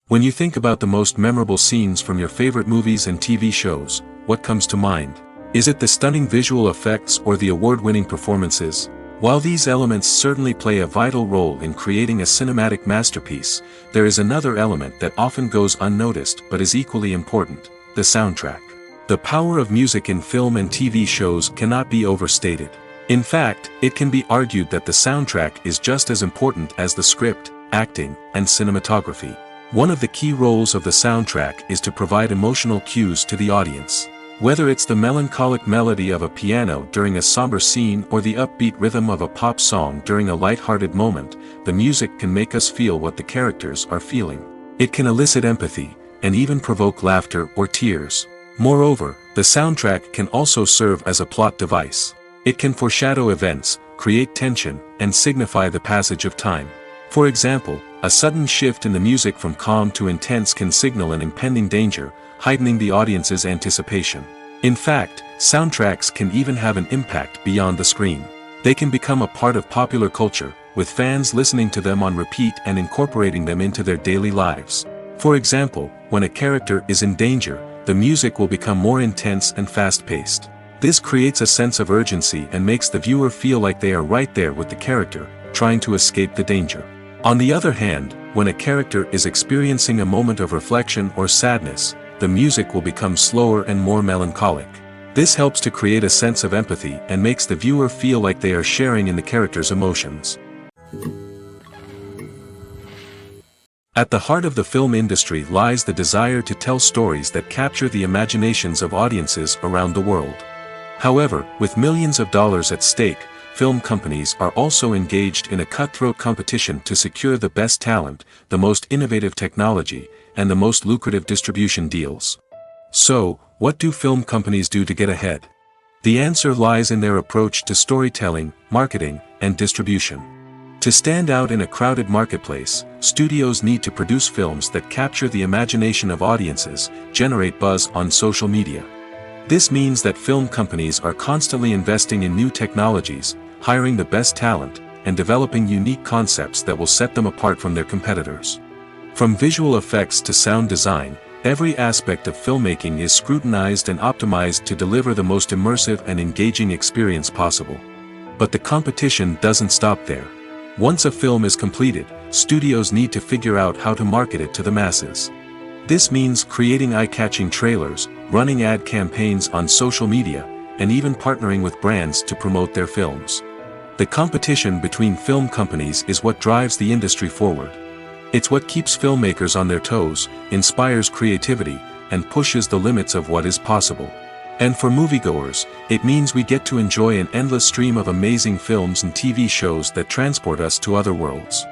When you think about the most memorable scenes from your favorite movies and TV shows, what comes to mind? Is it the stunning visual effects or the award-winning performances? While these elements certainly play a vital role in creating a cinematic masterpiece, there is another element that often goes unnoticed but is equally important: the soundtrack. The power of music in film and TV shows cannot be overstated. In fact, it can be argued that the soundtrack is just as important as the script, acting, and cinematography. One of the key roles of the soundtrack is to provide emotional cues to the audience. Whether it's the melancholic melody of a piano during a somber scene or the upbeat rhythm of a pop song during a light-hearted moment, the music can make us feel what the characters are feeling. It can elicit empathy, and even provoke laughter or tears. Moreover, the soundtrack can also serve as a plot device. It can foreshadow events, create tension, and signify the passage of time. For example, a sudden shift in the music from calm to intense can signal an impending danger, heightening the audience's anticipation. In fact, soundtracks can even have an impact beyond the screen. They can become a part of popular culture, with fans listening to them on repeat and incorporating them into their daily lives. For example, when a character is in danger, the music will become more intense and fast-paced. This creates a sense of urgency and makes the viewer feel like they are right there with the character, trying to escape the danger. On the other hand, when a character is experiencing a moment of reflection or sadness, the music will become slower and more melancholic. This helps to create a sense of empathy and makes the viewer feel like they are sharing in the character's emotions. At the heart of the film industry lies the desire to tell stories that capture the imaginations of audiences around the world. However, with millions of dollars at stake, film companies are also engaged in a cutthroat competition to secure the best talent, the most innovative technology, and the most lucrative distribution deals. So, what do film companies do to get ahead? The answer lies in their approach to storytelling, marketing, and distribution. To stand out in a crowded marketplace, studios need to produce films that capture the imagination of audiences, generate buzz on social media. This means that film companies are constantly investing in new technologies, hiring the best talent, and developing unique concepts that will set them apart from their competitors. From visual effects to sound design, every aspect of filmmaking is scrutinized and optimized to deliver the most immersive and engaging experience possible. But the competition doesn't stop there. Once a film is completed, studios need to figure out how to market it to the masses. This means creating eye-catching trailers, running ad campaigns on social media, and even partnering with brands to promote their films. The competition between film companies is what drives the industry forward. It's what keeps filmmakers on their toes, inspires creativity, and pushes the limits of what is possible. And for moviegoers, it means we get to enjoy an endless stream of amazing films and TV shows that transport us to other worlds.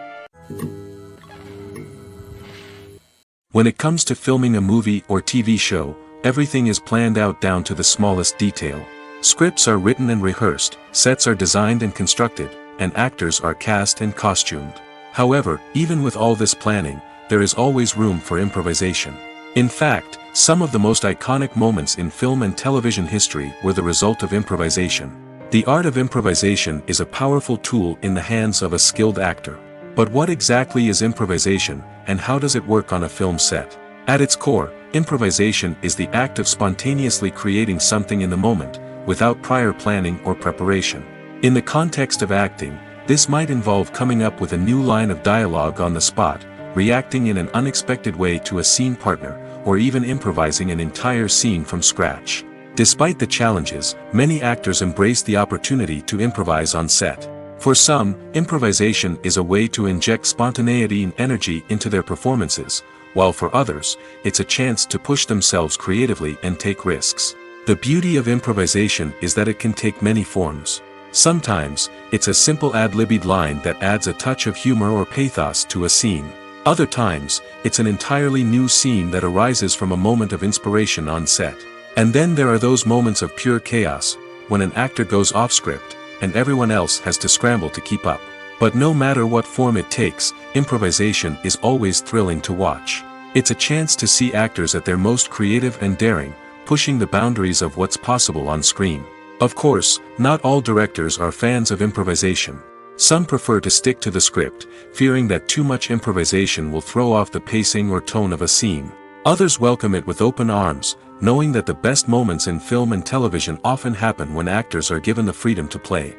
When it comes to filming a movie or TV show, everything is planned out down to the smallest detail. Scripts are written and rehearsed, sets are designed and constructed, and actors are cast and costumed. However, even with all this planning, there is always room for improvisation. In fact, some of the most iconic moments in film and television history were the result of improvisation. The art of improvisation is a powerful tool in the hands of a skilled actor. But what exactly is improvisation, and how does it work on a film set? At its core, improvisation is the act of spontaneously creating something in the moment, without prior planning or preparation. In the context of acting, this might involve coming up with a new line of dialogue on the spot, reacting in an unexpected way to a scene partner, or even improvising an entire scene from scratch. Despite the challenges, many actors embrace the opportunity to improvise on set. For some, improvisation is a way to inject spontaneity and energy into their performances, while for others, it's a chance to push themselves creatively and take risks. The beauty of improvisation is that it can take many forms. Sometimes, it's a simple ad-libbed line that adds a touch of humor or pathos to a scene. Other times, it's an entirely new scene that arises from a moment of inspiration on set. And then there are those moments of pure chaos, when an actor goes off script, and everyone else has to scramble to keep up. But no matter what form it takes, improvisation is always thrilling to watch. It's a chance to see actors at their most creative and daring, pushing the boundaries of what's possible on screen. Of course, not all directors are fans of improvisation. Some prefer to stick to the script, fearing that too much improvisation will throw off the pacing or tone of a scene. Others welcome it with open arms, knowing that the best moments in film and television often happen when actors are given the freedom to play.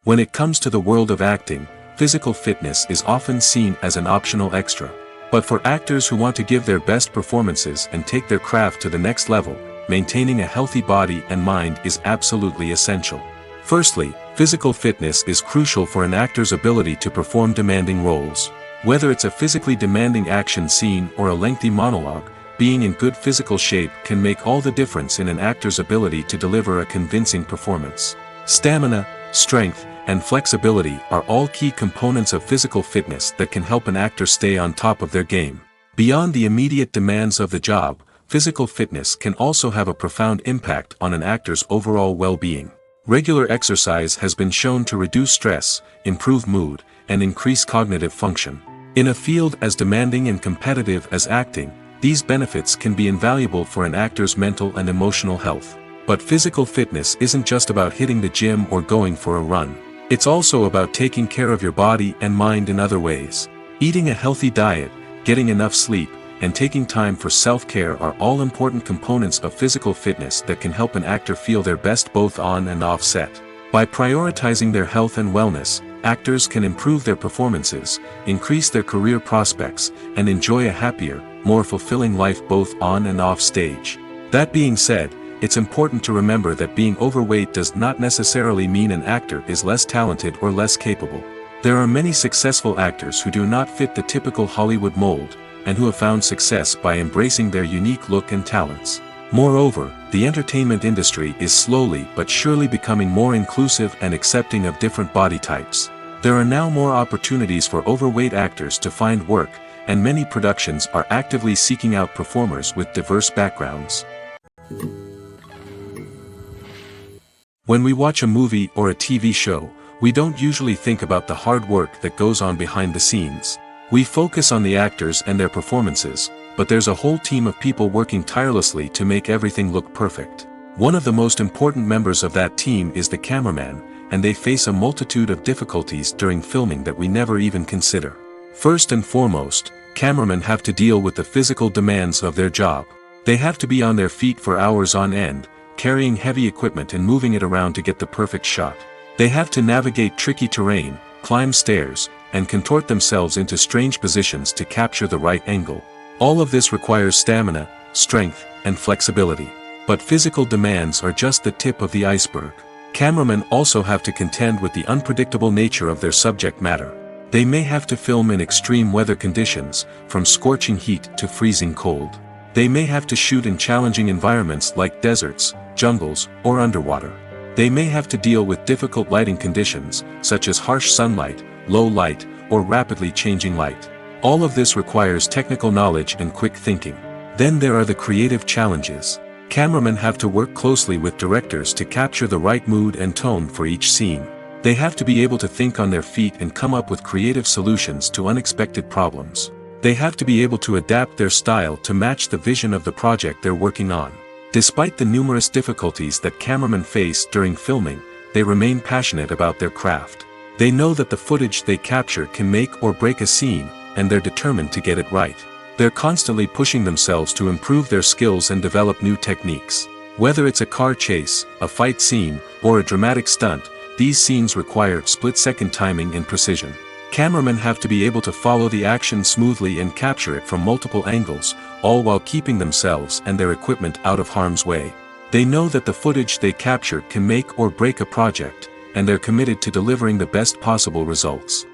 When it comes to the world of acting, physical fitness is often seen as an optional extra. But for actors who want to give their best performances and take their craft to the next level, maintaining a healthy body and mind is absolutely essential. Firstly, physical fitness is crucial for an actor's ability to perform demanding roles. Whether it's a physically demanding action scene or a lengthy monologue, being in good physical shape can make all the difference in an actor's ability to deliver a convincing performance. Stamina, strength, and flexibility are all key components of physical fitness that can help an actor stay on top of their game. Beyond the immediate demands of the job, physical fitness can also have a profound impact on an actor's overall well-being. Regular exercise has been shown to reduce stress, improve mood, and increase cognitive function. In a field as demanding and competitive as acting, these benefits can be invaluable for an actor's mental and emotional health. But physical fitness isn't just about hitting the gym or going for a run. It's also about taking care of your body and mind in other ways. Eating a healthy diet, getting enough sleep, and taking time for self-care are all important components of physical fitness that can help an actor feel their best both on and off set. By prioritizing their health and wellness, actors can improve their performances, increase their career prospects, and enjoy a happier, more fulfilling life both on and off stage. That being said, it's important to remember that being overweight does not necessarily mean an actor is less talented or less capable. There are many successful actors who do not fit the typical Hollywood mold, and who have found success by embracing their unique look and talents. Moreover, the entertainment industry is slowly but surely becoming more inclusive and accepting of different body types. There are now more opportunities for overweight actors to find work, and many productions are actively seeking out performers with diverse backgrounds. When we watch a movie or a TV show, we don't usually think about the hard work that goes on behind the scenes. We focus on the actors and their performances, but there's a whole team of people working tirelessly to make everything look perfect. One of the most important members of that team is the cameraman, and they face a multitude of difficulties during filming that we never even consider. First and foremost, cameramen have to deal with the physical demands of their job. They have to be on their feet for hours on end, carrying heavy equipment and moving it around to get the perfect shot. They have to navigate tricky terrain, climb stairs, and contort themselves into strange positions to capture the right angle. All of this requires stamina, strength, and flexibility. But physical demands are just the tip of the iceberg. Cameramen also have to contend with the unpredictable nature of their subject matter. They may have to film in extreme weather conditions, from scorching heat to freezing cold. They may have to shoot in challenging environments like deserts, jungles, or underwater. They may have to deal with difficult lighting conditions, such as harsh sunlight, low light, or rapidly changing light. All of this requires technical knowledge and quick thinking. Then there are the creative challenges. Cameramen have to work closely with directors to capture the right mood and tone for each scene. They have to be able to think on their feet and come up with creative solutions to unexpected problems. They have to be able to adapt their style to match the vision of the project they're working on. Despite the numerous difficulties that cameramen face during filming, they remain passionate about their craft. They know that the footage they capture can make or break a scene, and they're determined to get it right. They're constantly pushing themselves to improve their skills and develop new techniques. Whether it's a car chase, a fight scene, or a dramatic stunt, these scenes require split-second timing and precision. Cameramen have to be able to follow the action smoothly and capture it from multiple angles, all while keeping themselves and their equipment out of harm's way. They know that the footage they capture can make or break a project, and they're committed to delivering the best possible results.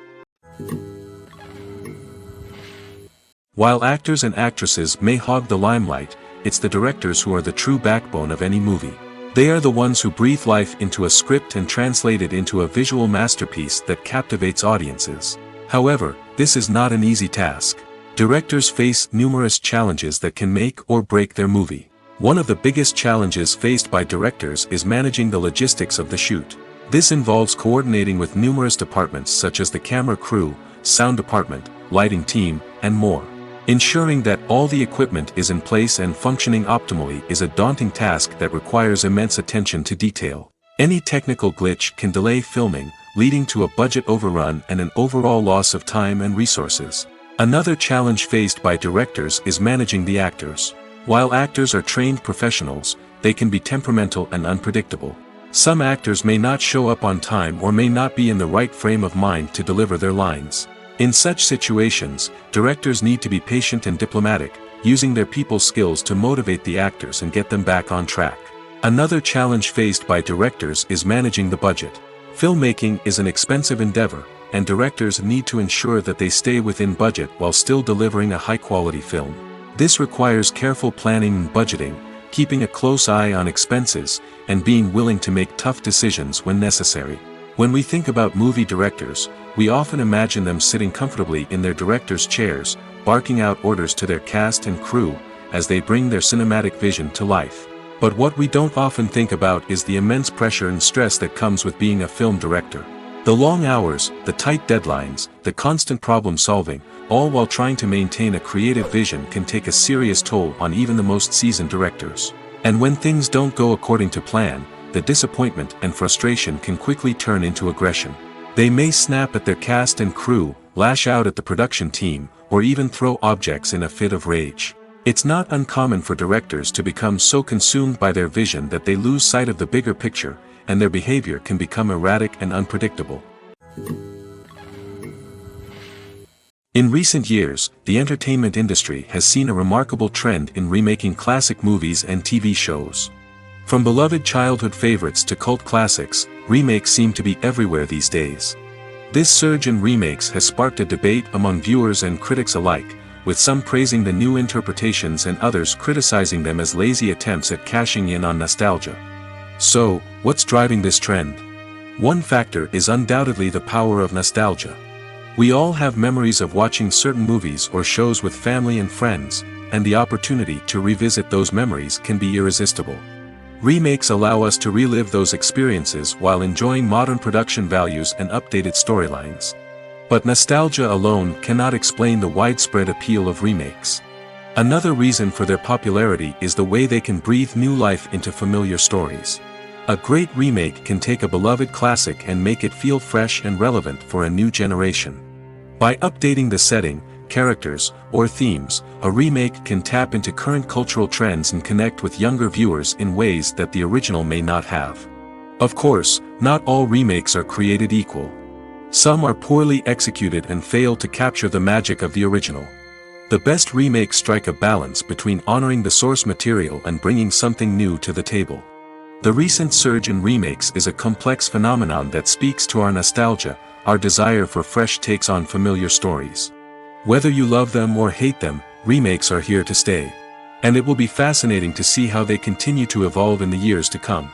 While actors and actresses may hog the limelight, it's the directors who are the true backbone of any movie. They are the ones who breathe life into a script and translate it into a visual masterpiece that captivates audiences. However, this is not an easy task. Directors face numerous challenges that can make or break their movie. One of the biggest challenges faced by directors is managing the logistics of the shoot. This involves coordinating with numerous departments such as the camera crew, sound department, lighting team, and more. Ensuring that all the equipment is in place and functioning optimally is a daunting task that requires immense attention to detail. Any technical glitch can delay filming, leading to a budget overrun and an overall loss of time and resources. Another challenge faced by directors is managing the actors. While actors are trained professionals, they can be temperamental and unpredictable. Some actors may not show up on time or may not be in the right frame of mind to deliver their lines. In such situations, directors need to be patient and diplomatic, using their people skills to motivate the actors and get them back on track. Another challenge faced by directors is managing the budget. Filmmaking is an expensive endeavor, and directors need to ensure that they stay within budget while still delivering a high-quality film. This requires careful planning and budgeting, keeping a close eye on expenses, and being willing to make tough decisions when necessary. When we think about movie directors, we often imagine them sitting comfortably in their director's chairs, barking out orders to their cast and crew, as they bring their cinematic vision to life. But what we don't often think about is the immense pressure and stress that comes with being a film director. The long hours, the tight deadlines, the constant problem solving, all while trying to maintain a creative vision can take a serious toll on even the most seasoned directors. And when things don't go according to plan, the disappointment and frustration can quickly turn into aggression. They may snap at their cast and crew, lash out at the production team, or even throw objects in a fit of rage. It's not uncommon for directors to become so consumed by their vision that they lose sight of the bigger picture, and their behavior can become erratic and unpredictable. In recent years, the entertainment industry has seen a remarkable trend in remaking classic movies and TV shows. From beloved childhood favorites to cult classics, remakes seem to be everywhere these days. This surge in remakes has sparked a debate among viewers and critics alike, with some praising the new interpretations and others criticizing them as lazy attempts at cashing in on nostalgia. So, what's driving this trend? One factor is undoubtedly the power of nostalgia. We all have memories of watching certain movies or shows with family and friends, and the opportunity to revisit those memories can be irresistible. Remakes allow us to relive those experiences while enjoying modern production values and updated storylines. But nostalgia alone cannot explain the widespread appeal of remakes. Another reason for their popularity is the way they can breathe new life into familiar stories. A great remake can take a beloved classic and make it feel fresh and relevant for a new generation. By updating the setting, characters, or themes, a remake can tap into current cultural trends and connect with younger viewers in ways that the original may not have. Of course, not all remakes are created equal. Some are poorly executed and fail to capture the magic of the original. The best remakes strike a balance between honoring the source material and bringing something new to the table. The recent surge in remakes is a complex phenomenon that speaks to our nostalgia, our desire for fresh takes on familiar stories. Whether you love them or hate them, remakes are here to stay. And it will be fascinating to see how they continue to evolve in the years to come.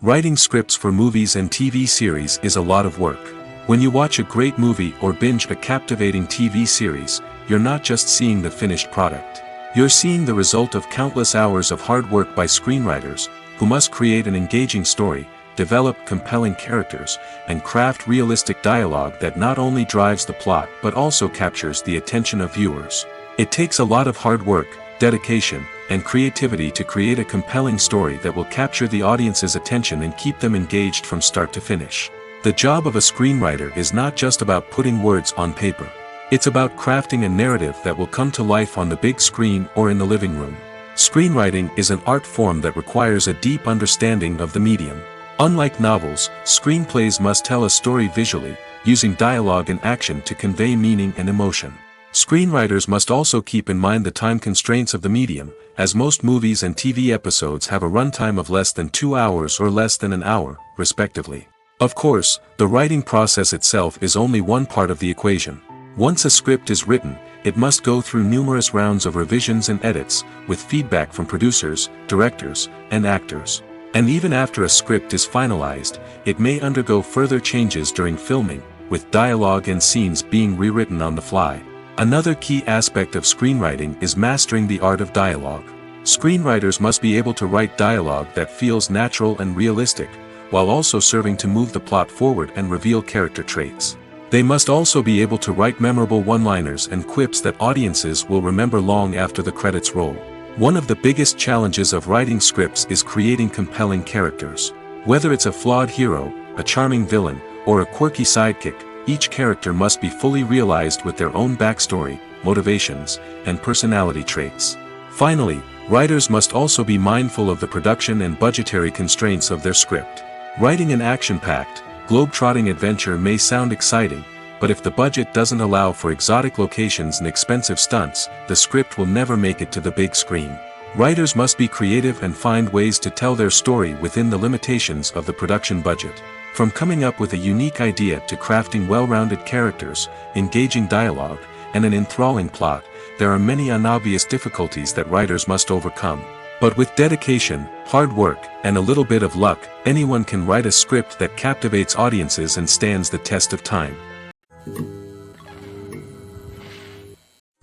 Writing scripts for movies and TV series is a lot of work. When you watch a great movie or binge a captivating TV series, you're not just seeing the finished product. You're seeing the result of countless hours of hard work by screenwriters, who must create an engaging story, develop compelling characters, and craft realistic dialogue that not only drives the plot but also captures the attention of viewers. It takes a lot of hard work, dedication, and creativity to create a compelling story that will capture the audience's attention and keep them engaged from start to finish. The job of a screenwriter is not just about putting words on paper. It's about crafting a narrative that will come to life on the big screen or in the living room. Screenwriting is an art form that requires a deep understanding of the medium. Unlike novels, screenplays must tell a story visually, using dialogue and action to convey meaning and emotion. Screenwriters must also keep in mind the time constraints of the medium, as most movies and TV episodes have a runtime of less than 2 hours or less than an hour, respectively. Of course, the writing process itself is only one part of the equation. Once a script is written, it must go through numerous rounds of revisions and edits, with feedback from producers, directors, and actors. And even after a script is finalized, it may undergo further changes during filming, with dialogue and scenes being rewritten on the fly. Another key aspect of screenwriting is mastering the art of dialogue. Screenwriters must be able to write dialogue that feels natural and realistic, while also serving to move the plot forward and reveal character traits. They must also be able to write memorable one-liners and quips that audiences will remember long after the credits roll. One of the biggest challenges of writing scripts is creating compelling characters. Whether it's a flawed hero, a charming villain, or a quirky sidekick, each character must be fully realized with their own backstory, motivations, and personality traits. Finally, writers must also be mindful of the production and budgetary constraints of their script. Writing an action-packed, globe-trotting adventure may sound exciting, but if the budget doesn't allow for exotic locations and expensive stunts, the script will never make it to the big screen. Writers must be creative and find ways to tell their story within the limitations of the production budget. From coming up with a unique idea to crafting well-rounded characters, engaging dialogue, and an enthralling plot, there are many unobvious difficulties that writers must overcome. But with dedication, hard work, and a little bit of luck, anyone can write a script that captivates audiences and stands the test of time.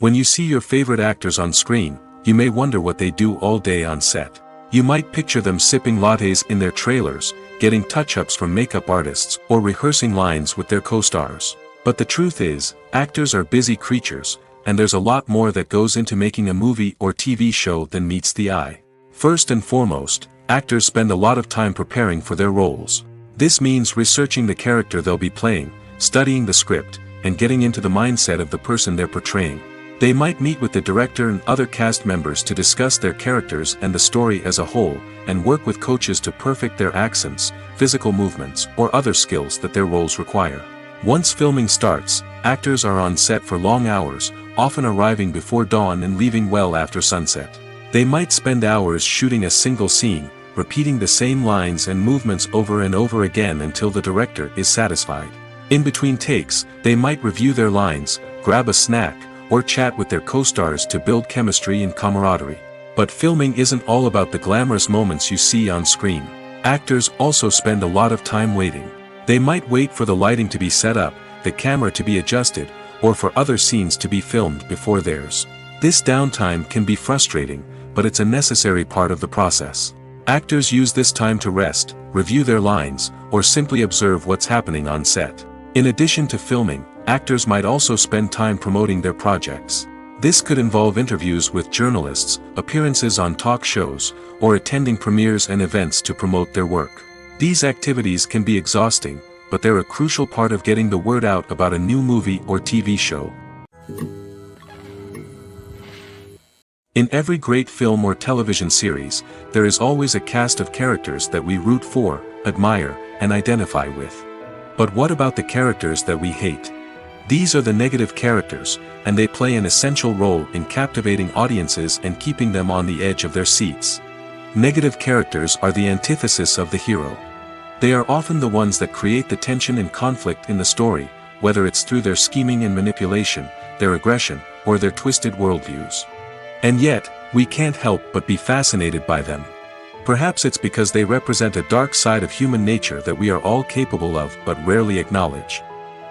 When you see your favorite actors on screen, you may wonder what they do all day on set. You might picture them sipping lattes in their trailers, getting touch-ups from makeup artists, or rehearsing lines with their co-stars. But the truth is, actors are busy creatures, and there's a lot more that goes into making a movie or TV show than meets the eye. First and foremost, actors spend a lot of time preparing for their roles. This means researching the character they'll be playing, studying the script, and getting into the mindset of the person they're portraying. They might meet with the director and other cast members to discuss their characters and the story as a whole, and work with coaches to perfect their accents, physical movements, or other skills that their roles require. Once filming starts, actors are on set for long hours, often arriving before dawn and leaving well after sunset. They might spend hours shooting a single scene, repeating the same lines and movements over and over again until the director is satisfied. In between takes, they might review their lines, grab a snack, or chat with their co-stars to build chemistry and camaraderie. But filming isn't all about the glamorous moments you see on screen. Actors also spend a lot of time waiting. They might wait for the lighting to be set up, the camera to be adjusted, or for other scenes to be filmed before theirs. This downtime can be frustrating, but it's a necessary part of the process. Actors use this time to rest, review their lines, or simply observe what's happening on set. In addition to filming, actors might also spend time promoting their projects. This could involve interviews with journalists, appearances on talk shows, or attending premieres and events to promote their work. These activities can be exhausting, but they're a crucial part of getting the word out about a new movie or TV show. In every great film or television series, there is always a cast of characters that we root for, admire, and identify with. But what about the characters that we hate? These are the negative characters, and they play an essential role in captivating audiences and keeping them on the edge of their seats. Negative characters are the antithesis of the hero. They are often the ones that create the tension and conflict in the story, whether it's through their scheming and manipulation, their aggression, or their twisted worldviews. And yet, we can't help but be fascinated by them. Perhaps it's because they represent a dark side of human nature that we are all capable of but rarely acknowledge.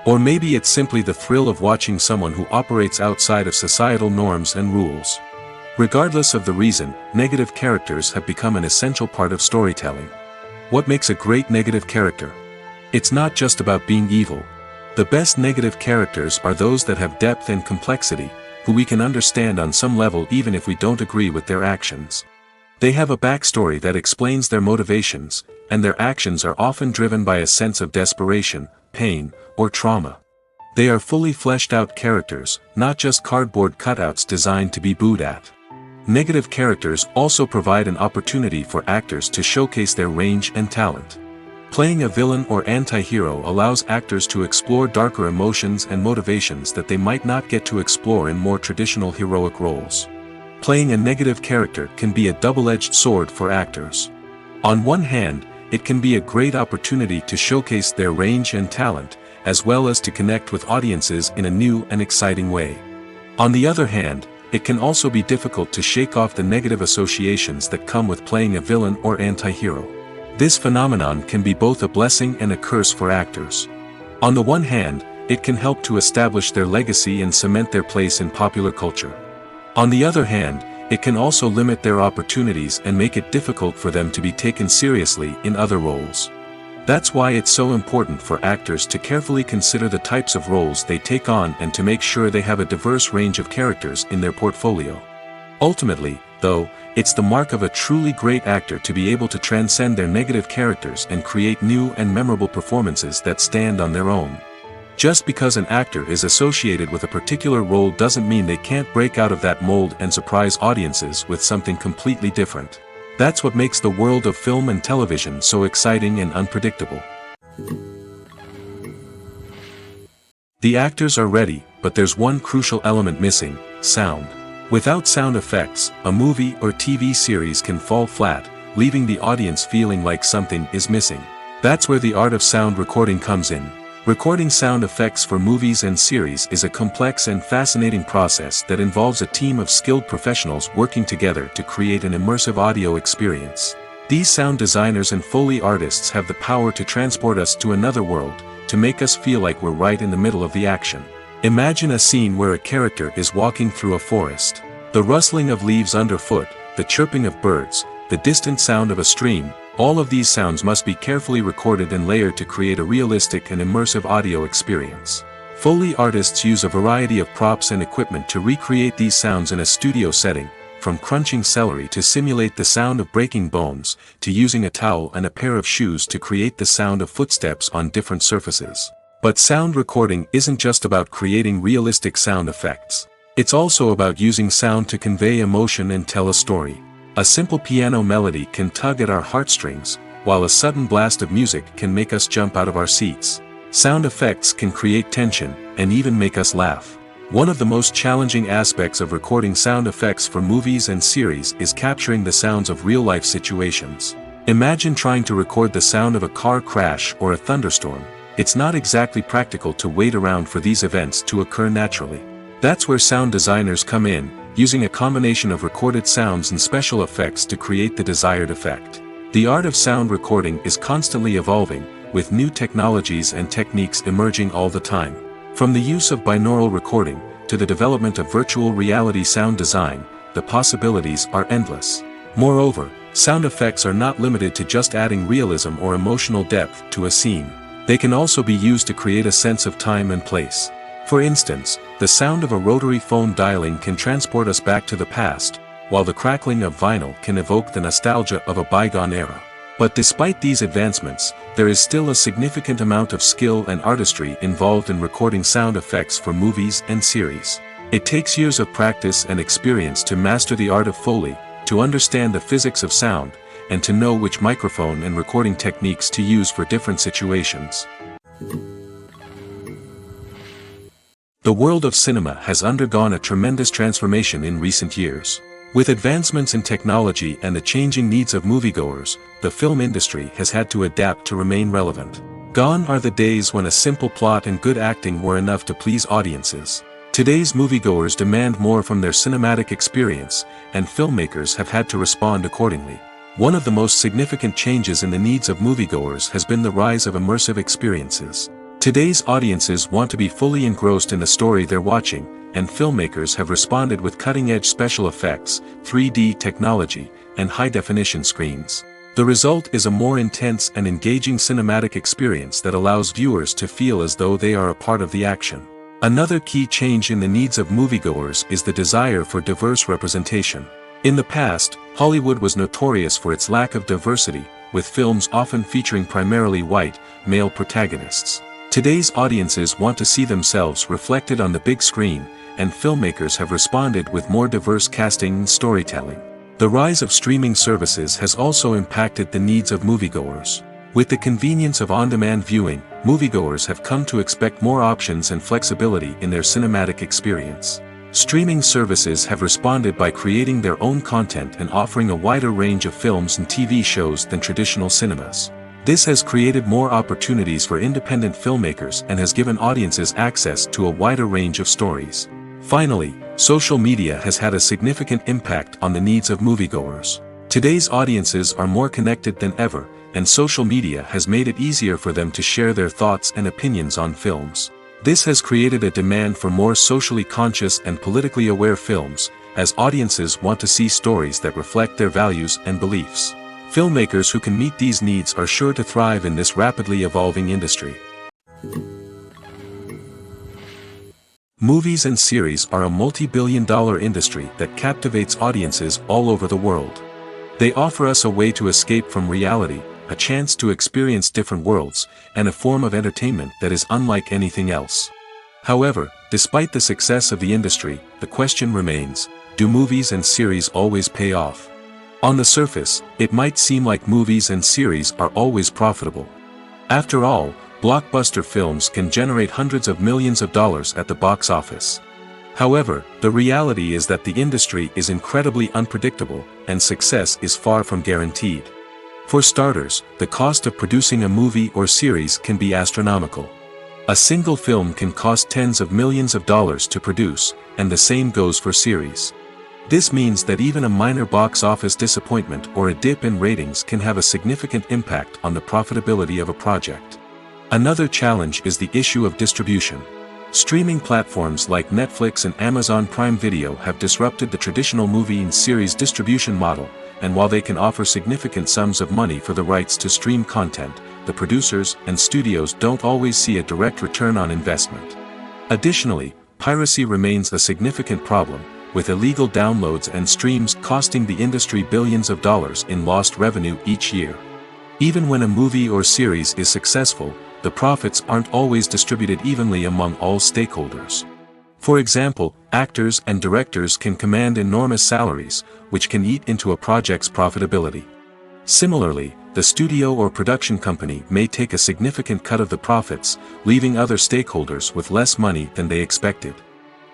Or maybe it's simply the thrill of watching someone who operates outside of societal norms and rules. Regardless of the reason, negative characters have become an essential part of storytelling. What makes a great negative character? It's not just about being evil. The best negative characters are those that have depth and complexity, who we can understand on some level even if we don't agree with their actions. They have a backstory that explains their motivations, and their actions are often driven by a sense of desperation, pain, or trauma. They are fully fleshed out characters, not just cardboard cutouts designed to be booed at. Negative characters also provide an opportunity for actors to showcase their range and talent. Playing a villain or anti-hero allows actors to explore darker emotions and motivations that they might not get to explore in more traditional heroic roles. Playing a negative character can be a double-edged sword for actors. On one hand, it can be a great opportunity to showcase their range and talent, as well as to connect with audiences in a new and exciting way. On the other hand, it can also be difficult to shake off the negative associations that come with playing a villain or anti-hero. This phenomenon can be both a blessing and a curse for actors. On the one hand, it can help to establish their legacy and cement their place in popular culture. On the other hand, it can also limit their opportunities and make it difficult for them to be taken seriously in other roles. That's why it's so important for actors to carefully consider the types of roles they take on and to make sure they have a diverse range of characters in their portfolio. Ultimately, though, it's the mark of a truly great actor to be able to transcend their negative characters and create new and memorable performances that stand on their own. Just because an actor is associated with a particular role doesn't mean they can't break out of that mold and surprise audiences with something completely different. That's what makes the world of film and television so exciting and unpredictable. The actors are ready, but there's one crucial element missing: sound. Without sound effects, a movie or TV series can fall flat, leaving the audience feeling like something is missing. That's where the art of sound recording comes in. Recording sound effects for movies and series is a complex and fascinating process that involves a team of skilled professionals working together to create an immersive audio experience. These sound designers and Foley artists have the power to transport us to another world, to make us feel like we're right in the middle of the action. Imagine a scene where a character is walking through a forest. The rustling of leaves underfoot, the chirping of birds, the distant sound of a stream, all of these sounds must be carefully recorded and layered to create a realistic and immersive audio experience. Foley artists use a variety of props and equipment to recreate these sounds in a studio setting, from crunching celery to simulate the sound of breaking bones, to using a towel and a pair of shoes to create the sound of footsteps on different surfaces. But sound recording isn't just about creating realistic sound effects. It's also about using sound to convey emotion and tell a story. A simple piano melody can tug at our heartstrings, while a sudden blast of music can make us jump out of our seats. Sound effects can create tension, and even make us laugh. One of the most challenging aspects of recording sound effects for movies and series is capturing the sounds of real-life situations. Imagine trying to record the sound of a car crash or a thunderstorm. It's not exactly practical to wait around for these events to occur naturally. That's where sound designers come in, using a combination of recorded sounds and special effects to create the desired effect. The art of sound recording is constantly evolving, with new technologies and techniques emerging all the time. From the use of binaural recording, to the development of virtual reality sound design, the possibilities are endless. Moreover, sound effects are not limited to just adding realism or emotional depth to a scene. They can also be used to create a sense of time and place. For instance, the sound of a rotary phone dialing can transport us back to the past, while the crackling of vinyl can evoke the nostalgia of a bygone era. But despite these advancements, there is still a significant amount of skill and artistry involved in recording sound effects for movies and series. It takes years of practice and experience to master the art of Foley, to understand the physics of sound, and to know which microphone and recording techniques to use for different situations. The world of cinema has undergone a tremendous transformation in recent years. With advancements in technology and the changing needs of moviegoers, the film industry has had to adapt to remain relevant. Gone are the days when a simple plot and good acting were enough to please audiences. Today's moviegoers demand more from their cinematic experience, and filmmakers have had to respond accordingly. One of the most significant changes in the needs of moviegoers has been the rise of immersive experiences. Today's audiences want to be fully engrossed in the story they're watching, and filmmakers have responded with cutting-edge special effects, 3D technology, and high-definition screens. The result is a more intense and engaging cinematic experience that allows viewers to feel as though they are a part of the action. Another key change in the needs of moviegoers is the desire for diverse representation. In the past, Hollywood was notorious for its lack of diversity, with films often featuring primarily white, male protagonists. Today's audiences want to see themselves reflected on the big screen, and filmmakers have responded with more diverse casting and storytelling. The rise of streaming services has also impacted the needs of moviegoers. With the convenience of on-demand viewing, moviegoers have come to expect more options and flexibility in their cinematic experience. Streaming services have responded by creating their own content and offering a wider range of films and TV shows than traditional cinemas. This has created more opportunities for independent filmmakers and has given audiences access to a wider range of stories. Finally, social media has had a significant impact on the needs of moviegoers. Today's audiences are more connected than ever, and social media has made it easier for them to share their thoughts and opinions on films. This has created a demand for more socially conscious and politically aware films, as audiences want to see stories that reflect their values and beliefs. Filmmakers who can meet these needs are sure to thrive in this rapidly evolving industry. Movies and series are a multi-billion-dollar industry that captivates audiences all over the world. They offer us a way to escape from reality, a chance to experience different worlds, and a form of entertainment that is unlike anything else. However, despite the success of the industry, the question remains, do movies and series always pay off? On the surface, it might seem like movies and series are always profitable. After all, blockbuster films can generate hundreds of millions of dollars at the box office. However, the reality is that the industry is incredibly unpredictable, and success is far from guaranteed. For starters, the cost of producing a movie or series can be astronomical. A single film can cost tens of millions of dollars to produce, and the same goes for series. This means that even a minor box office disappointment or a dip in ratings can have a significant impact on the profitability of a project. Another challenge is the issue of distribution. Streaming platforms like Netflix and Amazon Prime Video have disrupted the traditional movie and series distribution model, and while they can offer significant sums of money for the rights to stream content, the producers and studios don't always see a direct return on investment. Additionally, piracy remains a significant problem, with illegal downloads and streams costing the industry billions of dollars in lost revenue each year. Even when a movie or series is successful, the profits aren't always distributed evenly among all stakeholders. For example, actors and directors can command enormous salaries, which can eat into a project's profitability. Similarly, the studio or production company may take a significant cut of the profits, leaving other stakeholders with less money than they expected.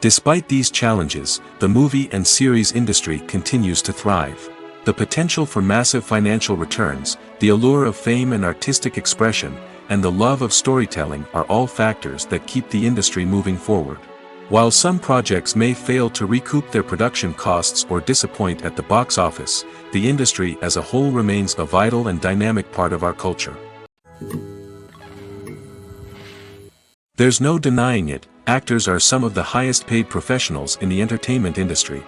Despite these challenges, the movie and series industry continues to thrive. The potential for massive financial returns, the allure of fame and artistic expression, and the love of storytelling are all factors that keep the industry moving forward. While some projects may fail to recoup their production costs or disappoint at the box office, the industry as a whole remains a vital and dynamic part of our culture. There's no denying it, actors are some of the highest paid professionals in the entertainment industry.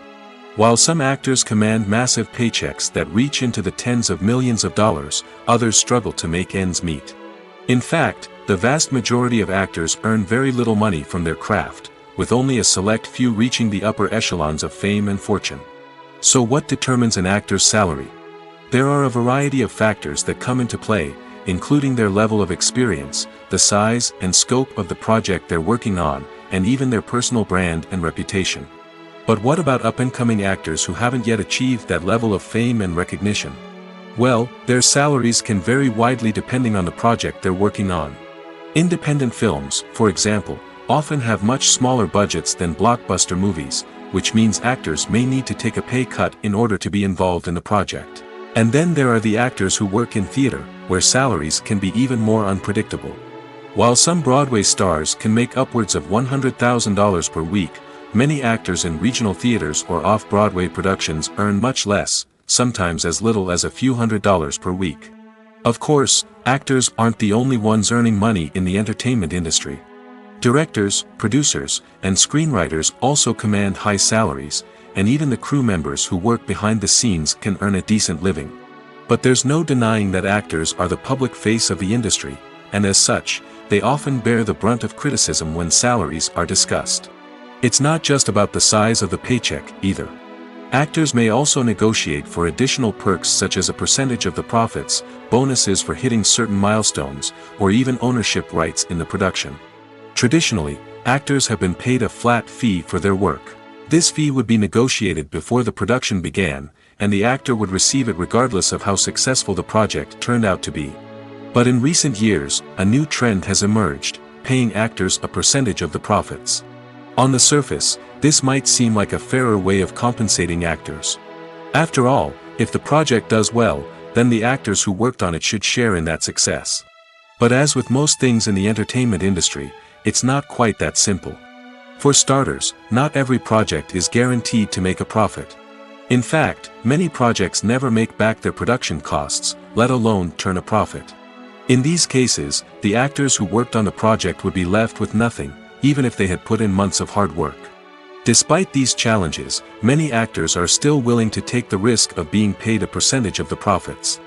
While some actors command massive paychecks that reach into the tens of millions of dollars, others struggle to make ends meet. In fact, the vast majority of actors earn very little money from their craft, with only a select few reaching the upper echelons of fame and fortune. So what determines an actor's salary? There are a variety of factors that come into play, including their level of experience, the size and scope of the project they're working on, and even their personal brand and reputation. But what about up-and-coming actors who haven't yet achieved that level of fame and recognition? Well, their salaries can vary widely depending on the project they're working on. Independent films, for example, often have much smaller budgets than blockbuster movies, which means actors may need to take a pay cut in order to be involved in the project. And then there are the actors who work in theater, where salaries can be even more unpredictable. While some Broadway stars can make upwards of $100,000 per week, many actors in regional theaters or off-Broadway productions earn much less, sometimes as little as a few $100s per week. Of course, actors aren't the only ones earning money in the entertainment industry. Directors, producers, and screenwriters also command high salaries, and even the crew members who work behind the scenes can earn a decent living. But there's no denying that actors are the public face of the industry, and as such, they often bear the brunt of criticism when salaries are discussed. It's not just about the size of the paycheck, either. Actors may also negotiate for additional perks such as a percentage of the profits, bonuses for hitting certain milestones, or even ownership rights in the production. Traditionally, actors have been paid a flat fee for their work. This fee would be negotiated before the production began, and the actor would receive it regardless of how successful the project turned out to be. But in recent years, a new trend has emerged, paying actors a percentage of the profits. On the surface, this might seem like a fairer way of compensating actors. After all, if the project does well, then the actors who worked on it should share in that success. But as with most things in the entertainment industry, it's not quite that simple. For starters, not every project is guaranteed to make a profit. In fact, many projects never make back their production costs, let alone turn a profit. In these cases, the actors who worked on the project would be left with nothing, even if they had put in months of hard work. Despite these challenges, many actors are still willing to take the risk of being paid a percentage of the profits.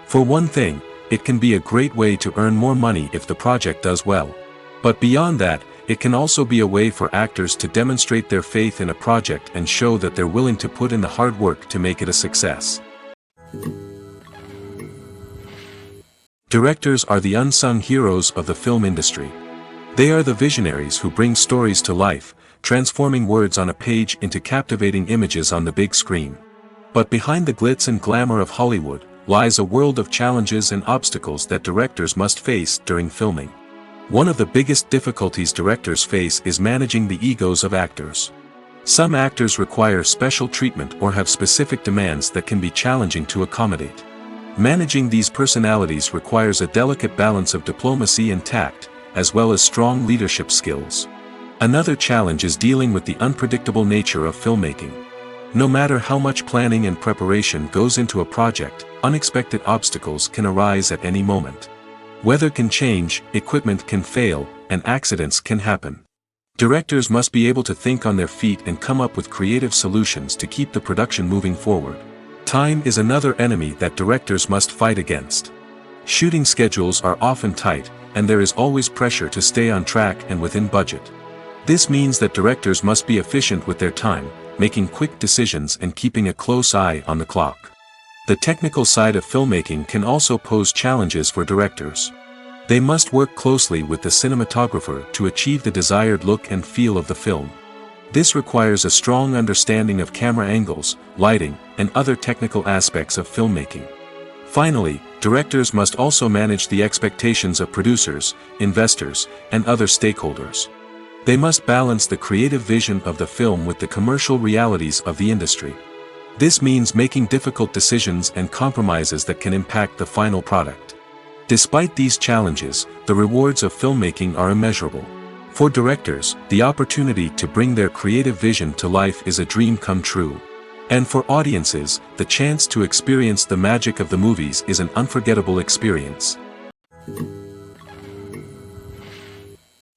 For one thing, it can be a great way to earn more money if the project does well. But beyond that, it can also be a way for actors to demonstrate their faith in a project and show that they're willing to put in the hard work to make it a success. Directors are the unsung heroes of the film industry. They are the visionaries who bring stories to life, transforming words on a page into captivating images on the big screen. But behind the glitz and glamour of Hollywood, lies a world of challenges and obstacles that directors must face during filming. One of the biggest difficulties directors face is managing the egos of actors. Some actors require special treatment or have specific demands that can be challenging to accommodate. Managing these personalities requires a delicate balance of diplomacy and tact, as well as strong leadership skills. Another challenge is dealing with the unpredictable nature of filmmaking. No matter how much planning and preparation goes into a project, unexpected obstacles can arise at any moment. Weather can change, equipment can fail, and accidents can happen. Directors must be able to think on their feet and come up with creative solutions to keep the production moving forward. Time is another enemy that directors must fight against. Shooting schedules are often tight, and there is always pressure to stay on track and within budget. This means that directors must be efficient with their time, making quick decisions and keeping a close eye on the clock. The technical side of filmmaking can also pose challenges for directors. They must work closely with the cinematographer to achieve the desired look and feel of the film. This requires a strong understanding of camera angles, lighting, and other technical aspects of filmmaking. Finally, directors must also manage the expectations of producers, investors, and other stakeholders. They must balance the creative vision of the film with the commercial realities of the industry. This means making difficult decisions and compromises that can impact the final product. Despite these challenges, the rewards of filmmaking are immeasurable. For directors, the opportunity to bring their creative vision to life is a dream come true. And for audiences, the chance to experience the magic of the movies is an unforgettable experience.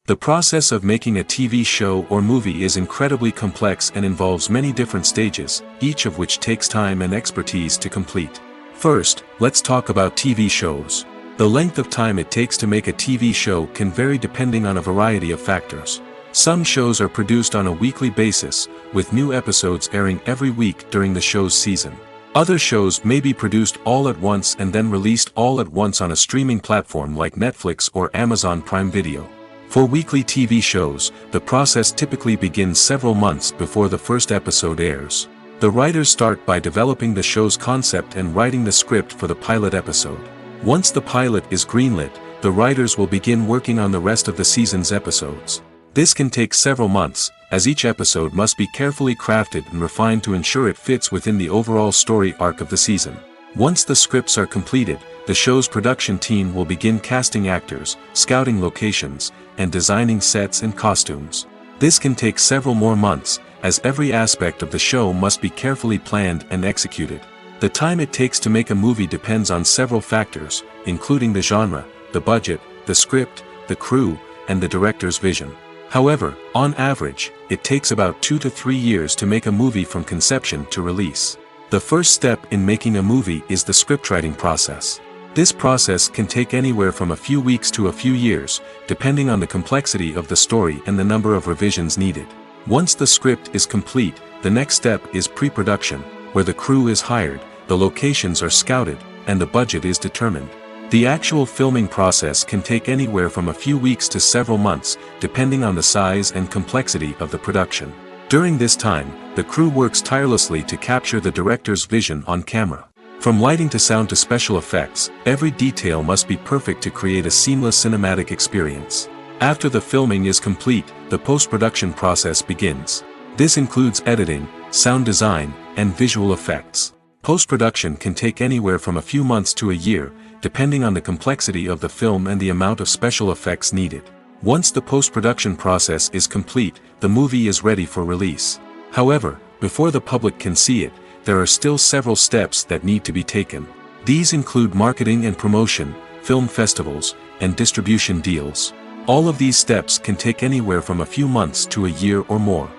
The process of making a TV show or movie is incredibly complex and involves many different stages, each of which takes time and expertise to complete. First, let's talk about TV shows. The length of time it takes to make a TV show can vary depending on a variety of factors. Some shows are produced on a weekly basis, with new episodes airing every week during the show's season. Other shows may be produced all at once and then released all at once on a streaming platform like Netflix or Amazon Prime Video. For weekly TV shows, the process typically begins several months before the first episode airs. The writers start by developing the show's concept and writing the script for the pilot episode. Once the pilot is greenlit, the writers will begin working on the rest of the season's episodes. This can take several months, as each episode must be carefully crafted and refined to ensure it fits within the overall story arc of the season. Once the scripts are completed, the show's production team will begin casting actors, scouting locations, and designing sets and costumes. This can take several more months, as every aspect of the show must be carefully planned and executed. The time it takes to make a movie depends on several factors, including the genre, the budget, the script, the crew, and the director's vision. However, on average, it takes about 2 to 3 years to make a movie from conception to release. The first step in making a movie is the scriptwriting process. This process can take anywhere from a few weeks to a few years, depending on the complexity of the story and the number of revisions needed. Once the script is complete, the next step is pre-production, where the crew is hired, the locations are scouted, and the budget is determined. The actual filming process can take anywhere from a few weeks to several months, depending on the size and complexity of the production. During this time, the crew works tirelessly to capture the director's vision on camera. From lighting to sound to special effects, every detail must be perfect to create a seamless cinematic experience. After the filming is complete, the post-production process begins. This includes editing, sound design, and visual effects. Post-production can take anywhere from a few months to a year, depending on the complexity of the film and the amount of special effects needed. Once the post-production process is complete, the movie is ready for release. However, before the public can see it, there are still several steps that need to be taken. These include marketing and promotion, film festivals, and distribution deals. All of these steps can take anywhere from a few months to a year or more.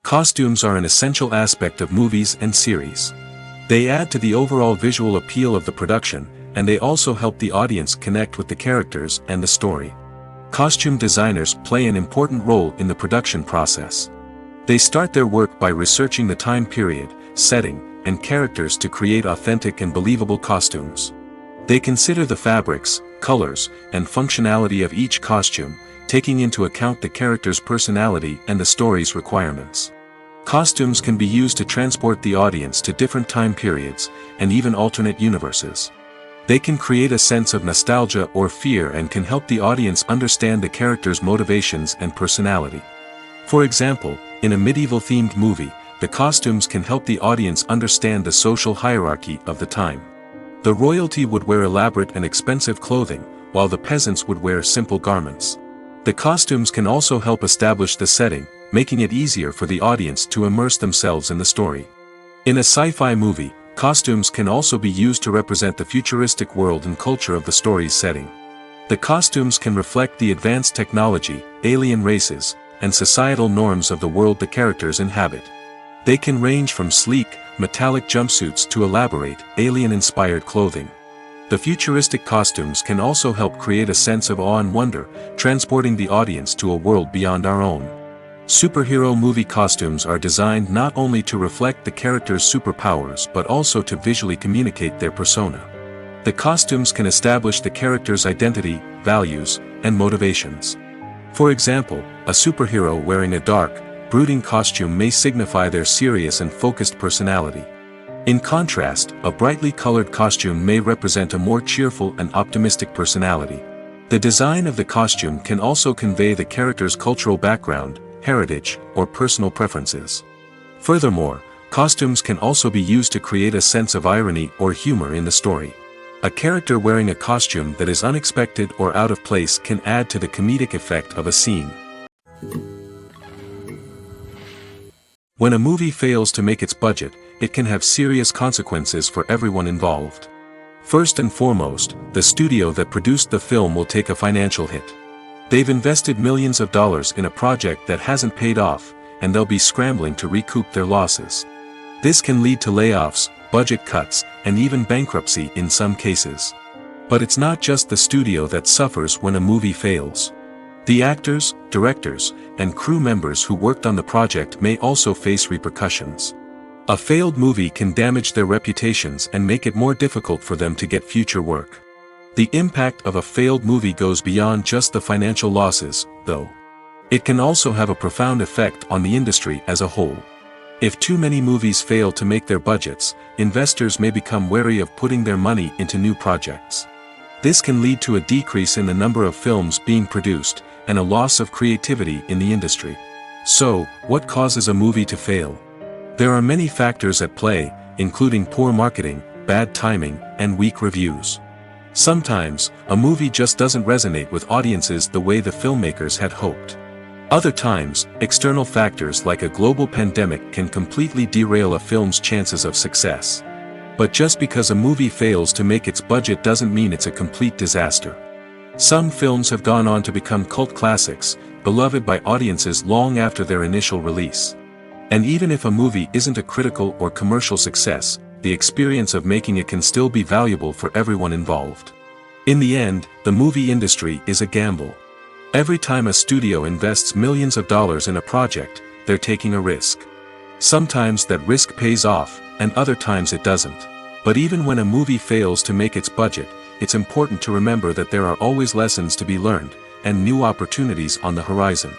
Costumes are an essential aspect of movies and series. They add to the overall visual appeal of the production, and they also help the audience connect with the characters and the story. Costume designers play an important role in the production process. They start their work by researching the time period, setting, and characters to create authentic and believable costumes. They consider the fabrics, colors, and functionality of each costume, taking into account the character's personality and the story's requirements. Costumes can be used to transport the audience to different time periods, and even alternate universes. They can create a sense of nostalgia or fear and can help the audience understand the character's motivations and personality. For example, in a medieval-themed movie, the costumes can help the audience understand the social hierarchy of the time. The royalty would wear elaborate and expensive clothing, while the peasants would wear simple garments. The costumes can also help establish the setting, making it easier for the audience to immerse themselves in the story. In a sci-fi movie, costumes can also be used to represent the futuristic world and culture of the story's setting. The costumes can reflect the advanced technology, alien races, and societal norms of the world the characters inhabit. They can range from sleek, metallic jumpsuits to elaborate, alien-inspired clothing. The futuristic costumes can also help create a sense of awe and wonder, transporting the audience to a world beyond our own. Superhero movie costumes are designed not only to reflect the character's superpowers but also to visually communicate their persona. The costumes can establish the character's identity, values, and motivations. For example, a superhero wearing a dark, brooding costume may signify their serious and focused personality. In contrast, a brightly colored costume may represent a more cheerful and optimistic personality. The design of the costume can also convey the character's cultural background, heritage, or personal preferences. Furthermore, costumes can also be used to create a sense of irony or humor in the story. A character wearing a costume that is unexpected or out of place can add to the comedic effect of a scene. When a movie fails to make its budget, it can have serious consequences for everyone involved. First and foremost, the studio that produced the film will take a financial hit. They've invested millions of dollars in a project that hasn't paid off, and they'll be scrambling to recoup their losses. This can lead to layoffs, budget cuts, and even bankruptcy in some cases. But it's not just the studio that suffers when a movie fails. The actors, directors, and crew members who worked on the project may also face repercussions. A failed movie can damage their reputations and make it more difficult for them to get future work. The impact of a failed movie goes beyond just the financial losses, though. It can also have a profound effect on the industry as a whole. If too many movies fail to make their budgets, investors may become wary of putting their money into new projects. This can lead to a decrease in the number of films being produced, and a loss of creativity in the industry. So, what causes a movie to fail? There are many factors at play, including poor marketing, bad timing, and weak reviews. Sometimes, a movie just doesn't resonate with audiences the way the filmmakers had hoped. Other times, external factors like a global pandemic can completely derail a film's chances of success. But just because a movie fails to make its budget doesn't mean it's a complete disaster. Some films have gone on to become cult classics, beloved by audiences long after their initial release. And even if a movie isn't a critical or commercial success, the experience of making it can still be valuable for everyone involved. In the end, the movie industry is a gamble. Every time a studio invests millions of dollars in a project, they're taking a risk. Sometimes that risk pays off, and other times it doesn't. But even when a movie fails to make its budget, it's important to remember that there are always lessons to be learned, and new opportunities on the horizon.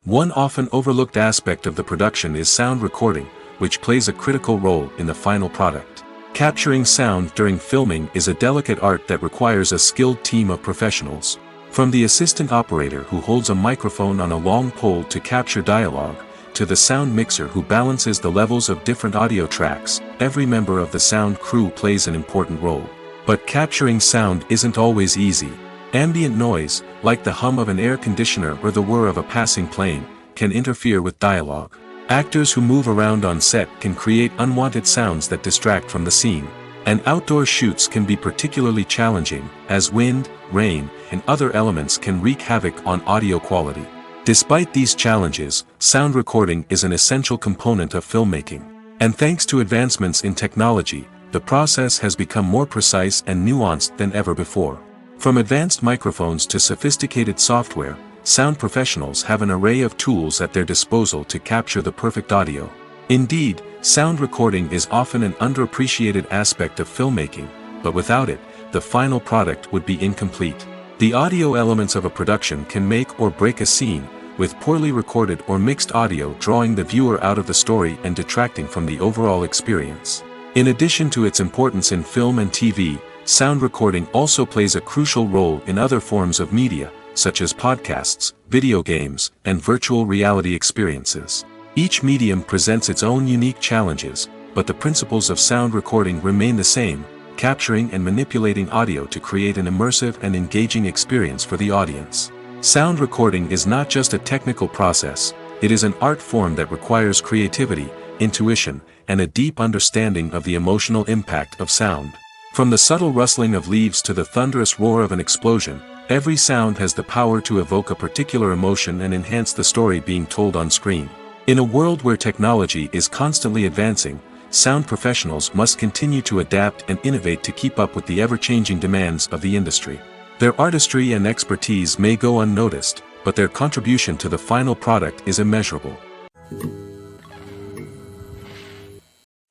One often overlooked aspect of the production is sound recording, which plays a critical role in the final product. Capturing sound during filming is a delicate art that requires a skilled team of professionals. From the assistant operator who holds a microphone on a long pole to capture dialogue, to the sound mixer who balances the levels of different audio tracks, every member of the sound crew plays an important role. But capturing sound isn't always easy. Ambient noise, like the hum of an air conditioner or the whir of a passing plane, can interfere with dialogue. Actors who move around on set can create unwanted sounds that distract from the scene. And outdoor shoots can be particularly challenging, as wind, rain, and other elements can wreak havoc on audio quality. Despite these challenges, sound recording is an essential component of filmmaking. And thanks to advancements in technology, the process has become more precise and nuanced than ever before. From advanced microphones to sophisticated software, sound professionals have an array of tools at their disposal to capture the perfect audio. Indeed, sound recording is often an underappreciated aspect of filmmaking, but without it, the final product would be incomplete. The audio elements of a production can make or break a scene, with poorly recorded or mixed audio drawing the viewer out of the story and detracting from the overall experience. In addition to its importance in film and TV, sound recording also plays a crucial role in other forms of media, such as podcasts, video games, and virtual reality experiences. Each medium presents its own unique challenges, but the principles of sound recording remain the same: capturing and manipulating audio to create an immersive and engaging experience for the audience. Sound recording is not just a technical process, it is an art form that requires creativity, intuition, and a deep understanding of the emotional impact of sound. From the subtle rustling of leaves to the thunderous roar of an explosion, every sound has the power to evoke a particular emotion and enhance the story being told on screen. In a world where technology is constantly advancing, sound professionals must continue to adapt and innovate to keep up with the ever-changing demands of the industry. Their artistry and expertise may go unnoticed, but their contribution to the final product is immeasurable.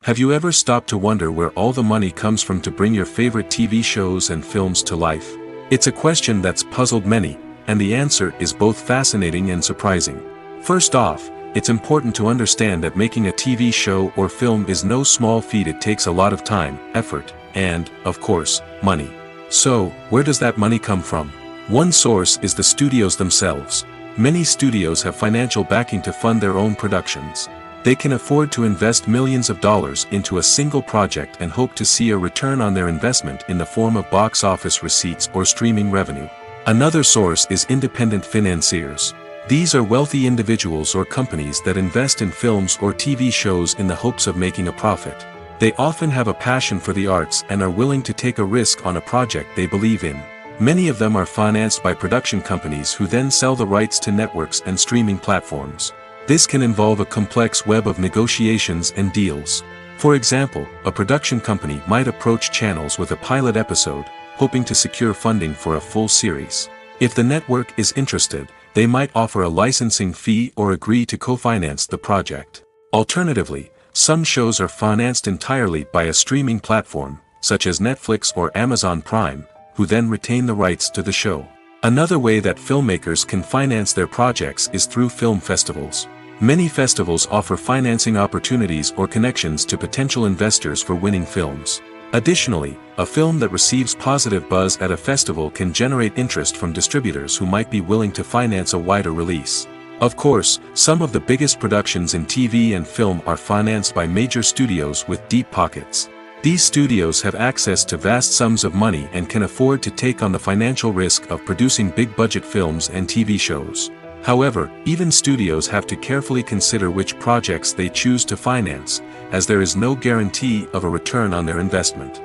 Have you ever stopped to wonder where all the money comes from to bring your favorite TV shows and films to life? It's a question that's puzzled many, and the answer is both fascinating and surprising. First off, it's important to understand that making a TV show or film is no small feat. It takes a lot of time, effort, and, of course, money. So, where does that money come from? One source is the studios themselves. Many studios have financial backing to fund their own productions. They can afford to invest millions of dollars into a single project and hope to see a return on their investment in the form of box office receipts or streaming revenue. Another source is independent financiers. These are wealthy individuals or companies that invest in films or TV shows in the hopes of making a profit. They often have a passion for the arts and are willing to take a risk on a project they believe in. Many of them are financed by production companies who then sell the rights to networks and streaming platforms. This can involve a complex web of negotiations and deals. For example, a production company might approach channels with a pilot episode, hoping to secure funding for a full series. If the network is interested, they might offer a licensing fee or agree to co-finance the project. Alternatively, some shows are financed entirely by a streaming platform, such as Netflix or Amazon Prime, who then retain the rights to the show. Another way that filmmakers can finance their projects is through film festivals. Many festivals offer financing opportunities or connections to potential investors for winning films. Additionally, a film that receives positive buzz at a festival can generate interest from distributors who might be willing to finance a wider release. Of course, some of the biggest productions in TV and film are financed by major studios with deep pockets. These studios have access to vast sums of money and can afford to take on the financial risk of producing big-budget films and TV shows. However, even studios have to carefully consider which projects they choose to finance, as there is no guarantee of a return on their investment.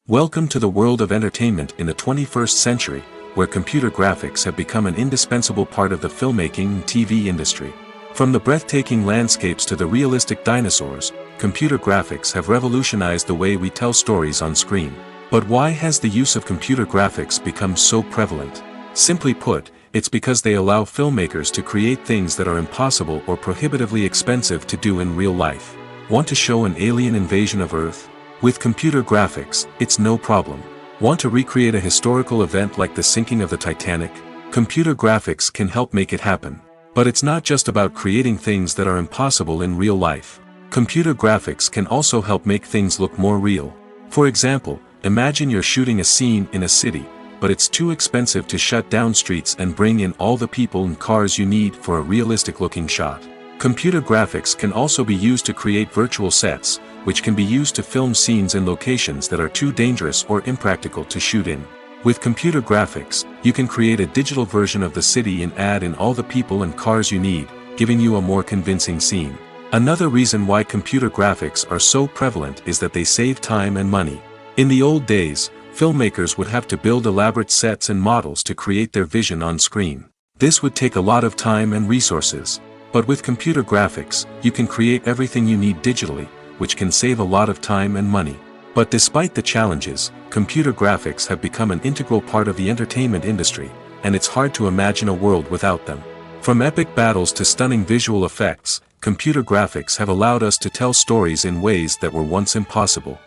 Welcome to the world of entertainment in the 21st century, where computer graphics have become an indispensable part of the filmmaking and TV industry. From the breathtaking landscapes to the realistic dinosaurs, computer graphics have revolutionized the way we tell stories on screen. But why has the use of computer graphics become so prevalent? Simply put, it's because they allow filmmakers to create things that are impossible or prohibitively expensive to do in real life. Want to show an alien invasion of Earth? With computer graphics, it's no problem. Want to recreate a historical event like the sinking of the Titanic? Computer graphics can help make it happen. But it's not just about creating things that are impossible in real life. Computer graphics can also help make things look more real. For example, imagine you're shooting a scene in a city, but it's too expensive to shut down streets and bring in all the people and cars you need for a realistic-looking shot. Computer graphics can also be used to create virtual sets, which can be used to film scenes in locations that are too dangerous or impractical to shoot in. With computer graphics, you can create a digital version of the city and add in all the people and cars you need, giving you a more convincing scene. Another reason why computer graphics are so prevalent is that they save time and money. In the old days, filmmakers would have to build elaborate sets and models to create their vision on screen. This would take a lot of time and resources. But with computer graphics, you can create everything you need digitally, which can save a lot of time and money. But despite the challenges, computer graphics have become an integral part of the entertainment industry, and it's hard to imagine a world without them. From epic battles to stunning visual effects, computer graphics have allowed us to tell stories in ways that were once impossible.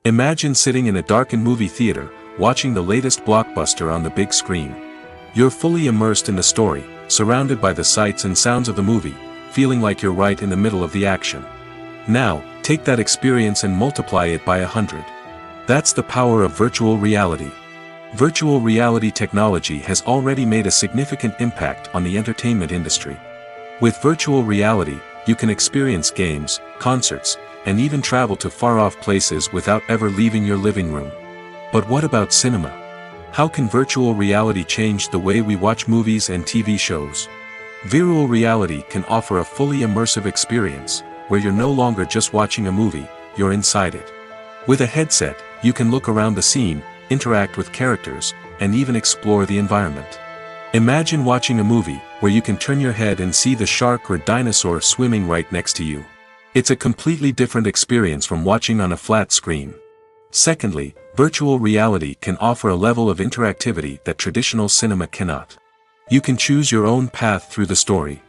Imagine sitting in a darkened movie theater, watching the latest blockbuster on the big screen. You're fully immersed in the story, surrounded by the sights and sounds of the movie, feeling like you're right in the middle of the action. Now, take that experience and multiply it by 100. That's the power of virtual reality. Virtual reality technology has already made a significant impact on the entertainment industry. With virtual reality, you can experience games, concerts, and even travel to far-off places without ever leaving your living room. But what about cinema? How can virtual reality change the way we watch movies and TV shows? Virtual reality can offer a fully immersive experience, where you're no longer just watching a movie, you're inside it. With a headset, you can look around the scene, interact with characters, and even explore the environment. Imagine watching a movie, where you can turn your head and see the shark or dinosaur swimming right next to you. It's a completely different experience from watching on a flat screen. Secondly, virtual reality can offer a level of interactivity that traditional cinema cannot. You can choose your own path through the story.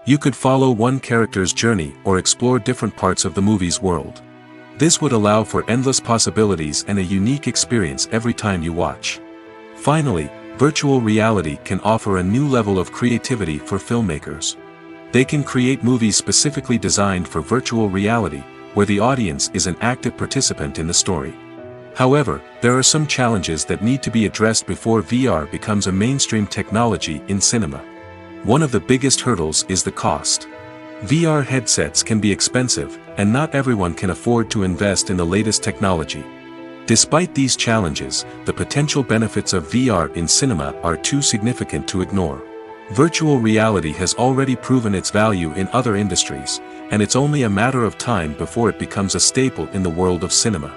You could follow one character's journey or explore different parts of the movie's world. This would allow for endless possibilities and a unique experience every time you watch. Finally, virtual reality can offer a new level of creativity for filmmakers. They can create movies specifically designed for virtual reality, where the audience is an active participant in the story. However, there are some challenges that need to be addressed before VR becomes a mainstream technology in cinema. One of the biggest hurdles is the cost. VR headsets can be expensive, and not everyone can afford to invest in the latest technology. Despite these challenges, the potential benefits of VR in cinema are too significant to ignore. Virtual reality has already proven its value in other industries, and it's only a matter of time before it becomes a staple in the world of cinema.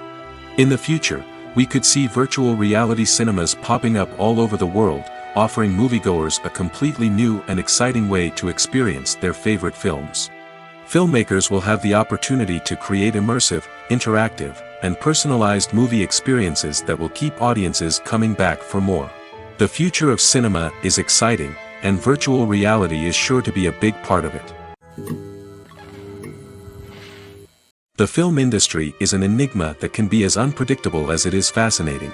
In the future, We could see virtual reality cinemas popping up all over the world, offering moviegoers a completely new and exciting way to experience their favorite films. Filmmakers will have the opportunity to create immersive, interactive, and personalized movie experiences that will keep audiences coming back for more. The future of cinema is exciting, and virtual reality is sure to be a big part of it. The film industry is an enigma that can be as unpredictable as it is fascinating.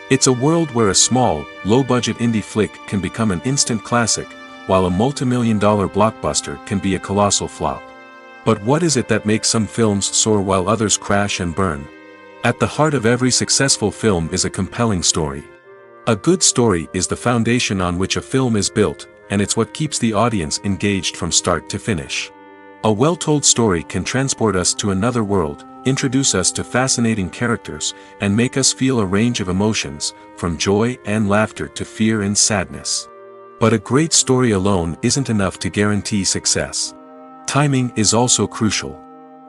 It's a world where a small, low-budget indie flick can become an instant classic, while a multi-million-dollar blockbuster can be a colossal flop. But what is it that makes some films soar while others crash and burn? At the heart of every successful film is a compelling story. A good story is the foundation on which a film is built, and it's what keeps the audience engaged from start to finish. A well-told story can transport us to another world, introduce us to fascinating characters, and make us feel a range of emotions, from joy and laughter to fear and sadness. But a great story alone isn't enough to guarantee success. Timing is also crucial.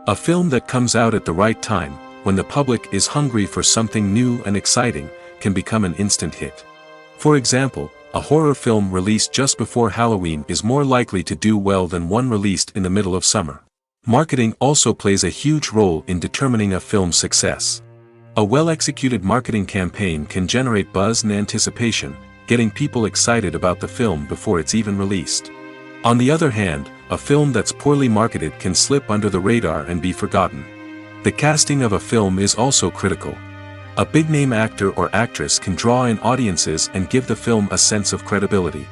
A film that comes out at the right time, when the public is hungry for something new and exciting, can become an instant hit. For example, a horror film released just before Halloween is more likely to do well than one released in the middle of summer. Marketing also plays a huge role in determining a film's success. A well-executed marketing campaign can generate buzz and anticipation, getting people excited about the film before it's even released. On the other hand, a film that's poorly marketed can slip under the radar and be forgotten. The casting of a film is also critical. A big-name actor or actress can draw in audiences and give the film a sense of credibility.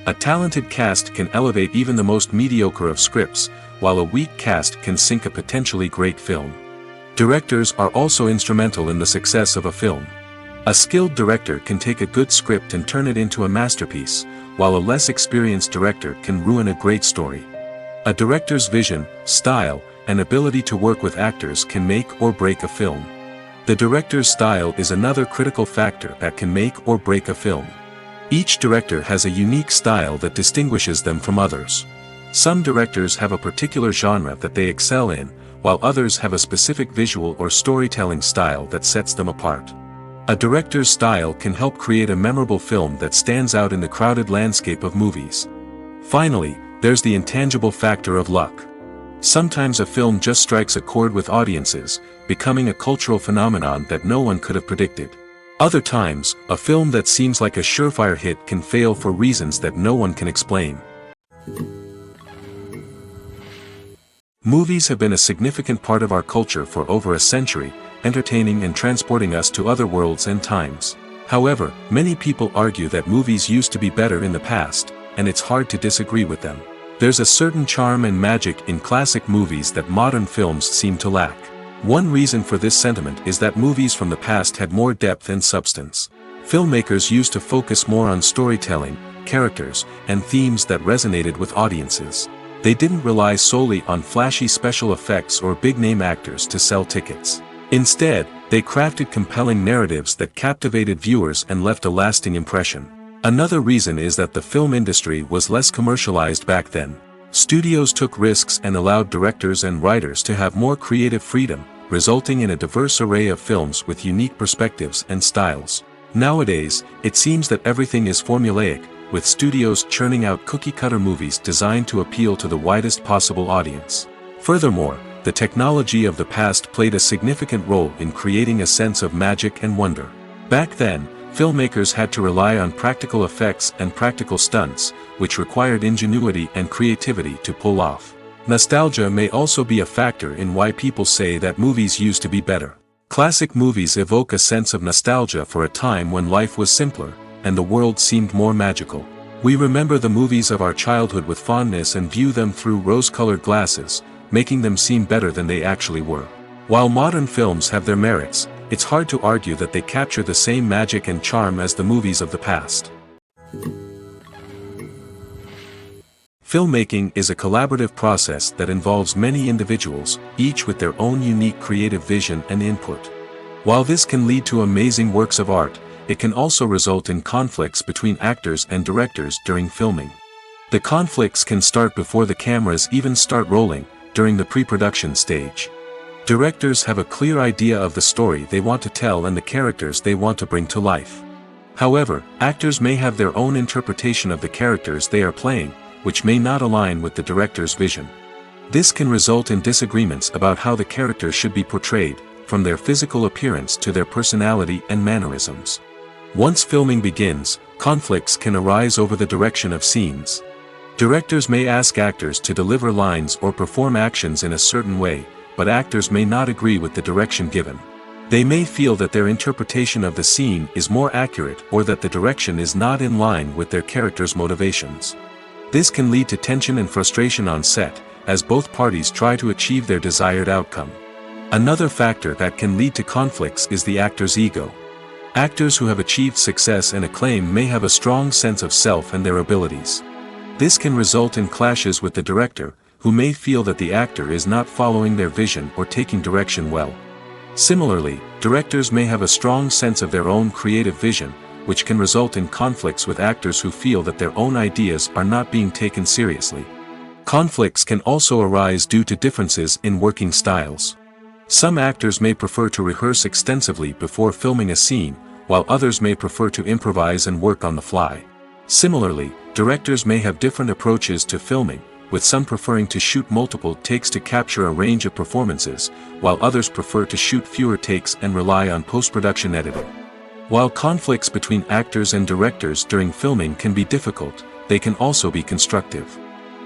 A talented cast can elevate even the most mediocre of scripts, while a weak cast can sink a potentially great film. Directors are also instrumental in the success of a film. A skilled director can take a good script and turn it into a masterpiece, while a less experienced director can ruin a great story. A director's vision, style, and ability to work with actors can make or break a film. The director's style is another critical factor that can make or break a film. Each director has a unique style that distinguishes them from others. Some directors have a particular genre that they excel in, while others have a specific visual or storytelling style that sets them apart. A director's style can help create a memorable film that stands out in the crowded landscape of movies. Finally, there's the intangible factor of luck. Sometimes a film just strikes a chord with audiences, becoming a cultural phenomenon that no one could have predicted. Other times, a film that seems like a surefire hit can fail for reasons that no one can explain. Movies have been a significant part of our culture for over a century, entertaining and transporting us to other worlds and times. However, many people argue that movies used to be better in the past, and it's hard to disagree with them. There's a certain charm and magic in classic movies that modern films seem to lack. One reason for this sentiment is that movies from the past had more depth and substance. Filmmakers used to focus more on storytelling, characters, and themes that resonated with audiences. They didn't rely solely on flashy special effects or big-name actors to sell tickets. Instead, they crafted compelling narratives that captivated viewers and left a lasting impression. Another reason is that the film industry was less commercialized back then. Studios took risks and allowed directors and writers to have more creative freedom, resulting in a diverse array of films with unique perspectives and styles. Nowadays, it seems that everything is formulaic, with studios churning out cookie-cutter movies designed to appeal to the widest possible audience. Furthermore, the technology of the past played a significant role in creating a sense of magic and wonder. Back then, filmmakers had to rely on practical effects and practical stunts, which required ingenuity and creativity to pull off. Nostalgia may also be a factor in why people say that movies used to be better. Classic movies evoke a sense of nostalgia for a time when life was simpler, and the world seemed more magical. We remember the movies of our childhood with fondness and view them through rose-colored glasses, making them seem better than they actually were. While modern films have their merits, it's hard to argue that they capture the same magic and charm as the movies of the past. Filmmaking is a collaborative process that involves many individuals, each with their own unique creative vision and input. While this can lead to amazing works of art, it can also result in conflicts between actors and directors during filming. The conflicts can start before the cameras even start rolling, during the pre-production stage. Directors have a clear idea of the story they want to tell and the characters they want to bring to life. However, actors may have their own interpretation of the characters they are playing, which may not align with the director's vision. This can result in disagreements about how the characters should be portrayed, from their physical appearance to their personality and mannerisms. Once filming begins, conflicts can arise over the direction of scenes. Directors may ask actors to deliver lines or perform actions in a certain way, but actors may not agree with the direction given. They may feel that their interpretation of the scene is more accurate or that the direction is not in line with their character's motivations. This can lead to tension and frustration on set, as both parties try to achieve their desired outcome. Another factor that can lead to conflicts is the actor's ego. Actors who have achieved success and acclaim may have a strong sense of self and their abilities. This can result in clashes with the director, who may feel that the actor is not following their vision or taking direction well. Similarly, directors may have a strong sense of their own creative vision, which can result in conflicts with actors who feel that their own ideas are not being taken seriously. Conflicts can also arise due to differences in working styles. Some actors may prefer to rehearse extensively before filming a scene, while others may prefer to improvise and work on the fly. Similarly, directors may have different approaches to filming, with some preferring to shoot multiple takes to capture a range of performances, while others prefer to shoot fewer takes and rely on post-production editing. While conflicts between actors and directors during filming can be difficult, they can also be constructive.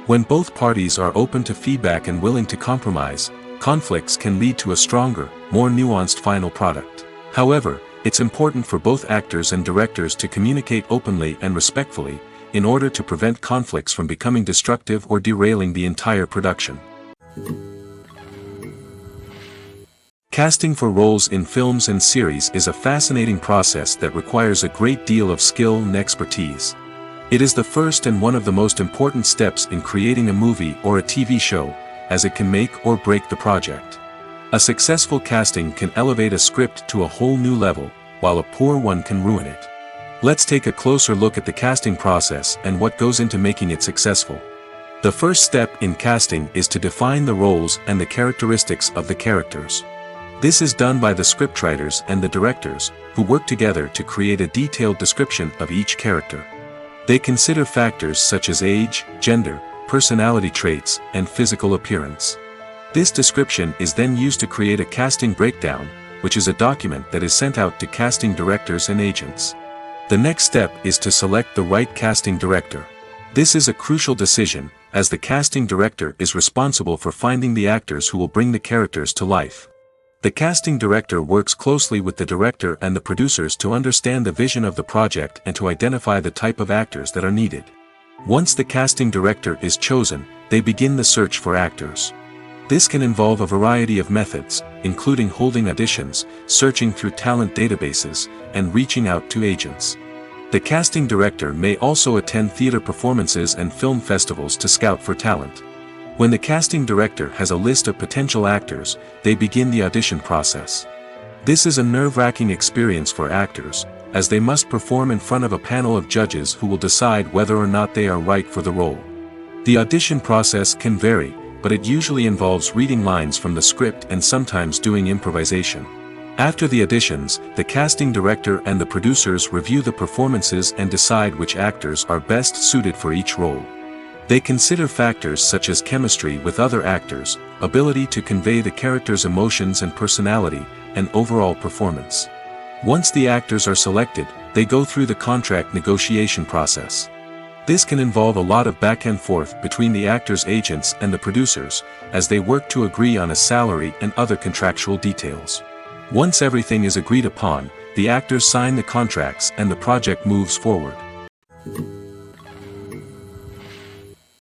When both parties are open to feedback and willing to compromise, conflicts can lead to a stronger, more nuanced final product. However, it's important for both actors and directors to communicate openly and respectfully, in order to prevent conflicts from becoming destructive or derailing the entire production. Casting for roles in films and series is a fascinating process that requires a great deal of skill and expertise. It is the first and one of the most important steps in creating a movie or a TV show, as it can make or break the project. A successful casting can elevate a script to a whole new level, while a poor one can ruin it. Let's take a closer look at the casting process and what goes into making it successful. The first step in casting is to define the roles and the characteristics of the characters. This is done by the scriptwriters and the directors, who work together to create a detailed description of each character. They consider factors such as age, gender, personality traits, and physical appearance. This description is then used to create a casting breakdown, which is a document that is sent out to casting directors and agents. The next step is to select the right casting director. This is a crucial decision, as the casting director is responsible for finding the actors who will bring the characters to life. The casting director works closely with the director and the producers to understand the vision of the project and to identify the type of actors that are needed. Once the casting director is chosen, they begin the search for actors. This can involve a variety of methods, including holding auditions, searching through talent databases, and reaching out to agents. The casting director may also attend theater performances and film festivals to scout for talent. When the casting director has a list of potential actors, they begin the audition process. This is a nerve-wracking experience for actors, as they must perform in front of a panel of judges who will decide whether or not they are right for the role. The audition process can vary, but it usually involves reading lines from the script and sometimes doing improvisation. After the auditions, the casting director and the producers review the performances and decide which actors are best suited for each role. They consider factors such as chemistry with other actors, ability to convey the character's emotions and personality, and overall performance. Once the actors are selected, they go through the contract negotiation process. This can involve a lot of back and forth between the actors' agents and the producers, as they work to agree on a salary and other contractual details. Once everything is agreed upon, the actors sign the contracts and the project moves forward.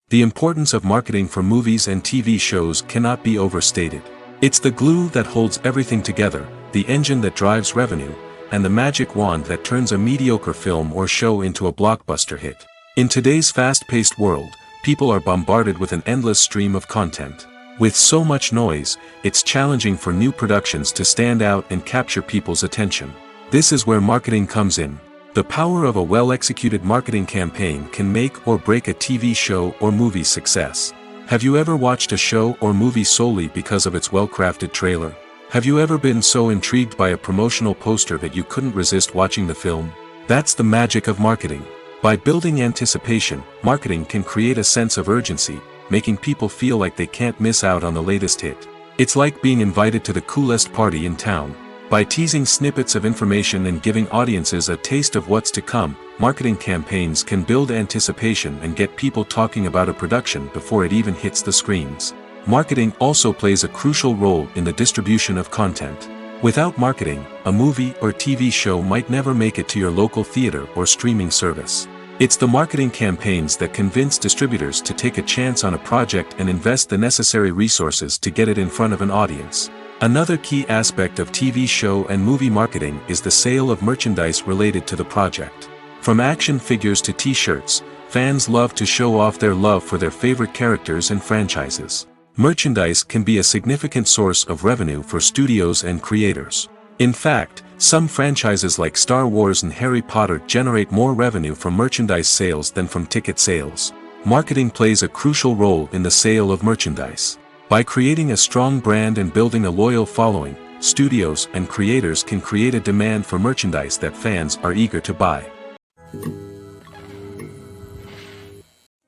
The importance of marketing for movies and TV shows cannot be overstated. It's the glue that holds everything together, the engine that drives revenue, and the magic wand that turns a mediocre film or show into a blockbuster hit. In today's fast-paced world, people are bombarded with an endless stream of content. With so much noise, it's challenging for new productions to stand out and capture people's attention. This is where marketing comes in. The power of a well-executed marketing campaign can make or break a TV show or movie's success. Have you ever watched a show or movie solely because of its well-crafted trailer? Have you ever been so intrigued by a promotional poster that you couldn't resist watching the film? That's the magic of marketing. By building anticipation, marketing can create a sense of urgency, making people feel like they can't miss out on the latest hit. It's like being invited to the coolest party in town. By teasing snippets of information and giving audiences a taste of what's to come, marketing campaigns can build anticipation and get people talking about a production before it even hits the screens. Marketing also plays a crucial role in the distribution of content. Without marketing, a movie or TV show might never make it to your local theater or streaming service. It's the marketing campaigns that convince distributors to take a chance on a project and invest the necessary resources to get it in front of an audience. Another key aspect of TV show and movie marketing is the sale of merchandise related to the project. From action figures to t-shirts, fans love to show off their love for their favorite characters and franchises. Merchandise can be a significant source of revenue for studios and creators. In fact, some franchises like Star Wars and Harry Potter generate more revenue from merchandise sales than from ticket sales. Marketing plays a crucial role in the sale of merchandise. By creating a strong brand and building a loyal following, studios and creators can create a demand for merchandise that fans are eager to buy.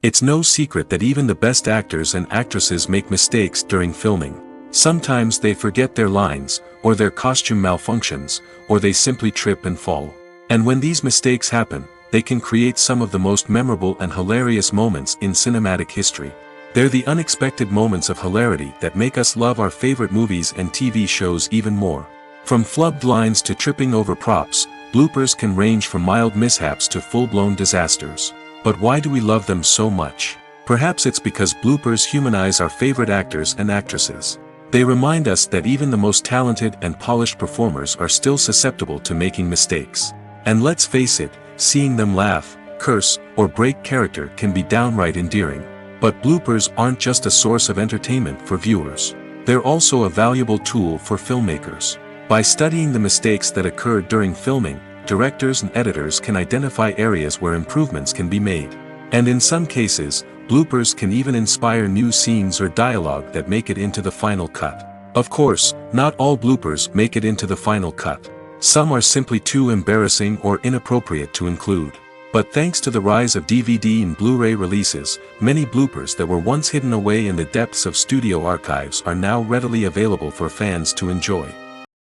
It's no secret that even the best actors and actresses make mistakes during filming. Sometimes they forget their lines, or their costume malfunctions, or they simply trip and fall. And when these mistakes happen, they can create some of the most memorable and hilarious moments in cinematic history. They're the unexpected moments of hilarity that make us love our favorite movies and TV shows even more. From flubbed lines to tripping over props, bloopers can range from mild mishaps to full-blown disasters. But why do we love them so much? Perhaps it's because bloopers humanize our favorite actors and actresses. They remind us that even the most talented and polished performers are still susceptible to making mistakes. And let's face it, seeing them laugh, curse, or break character can be downright endearing. But bloopers aren't just a source of entertainment for viewers. They're also a valuable tool for filmmakers. By studying the mistakes that occurred during filming, directors and editors can identify areas where improvements can be made. And in some cases, bloopers can even inspire new scenes or dialogue that make it into the final cut. Of course, not all bloopers make it into the final cut. Some are simply too embarrassing or inappropriate to include. But thanks to the rise of DVD and Blu-ray releases, many bloopers that were once hidden away in the depths of studio archives are now readily available for fans to enjoy.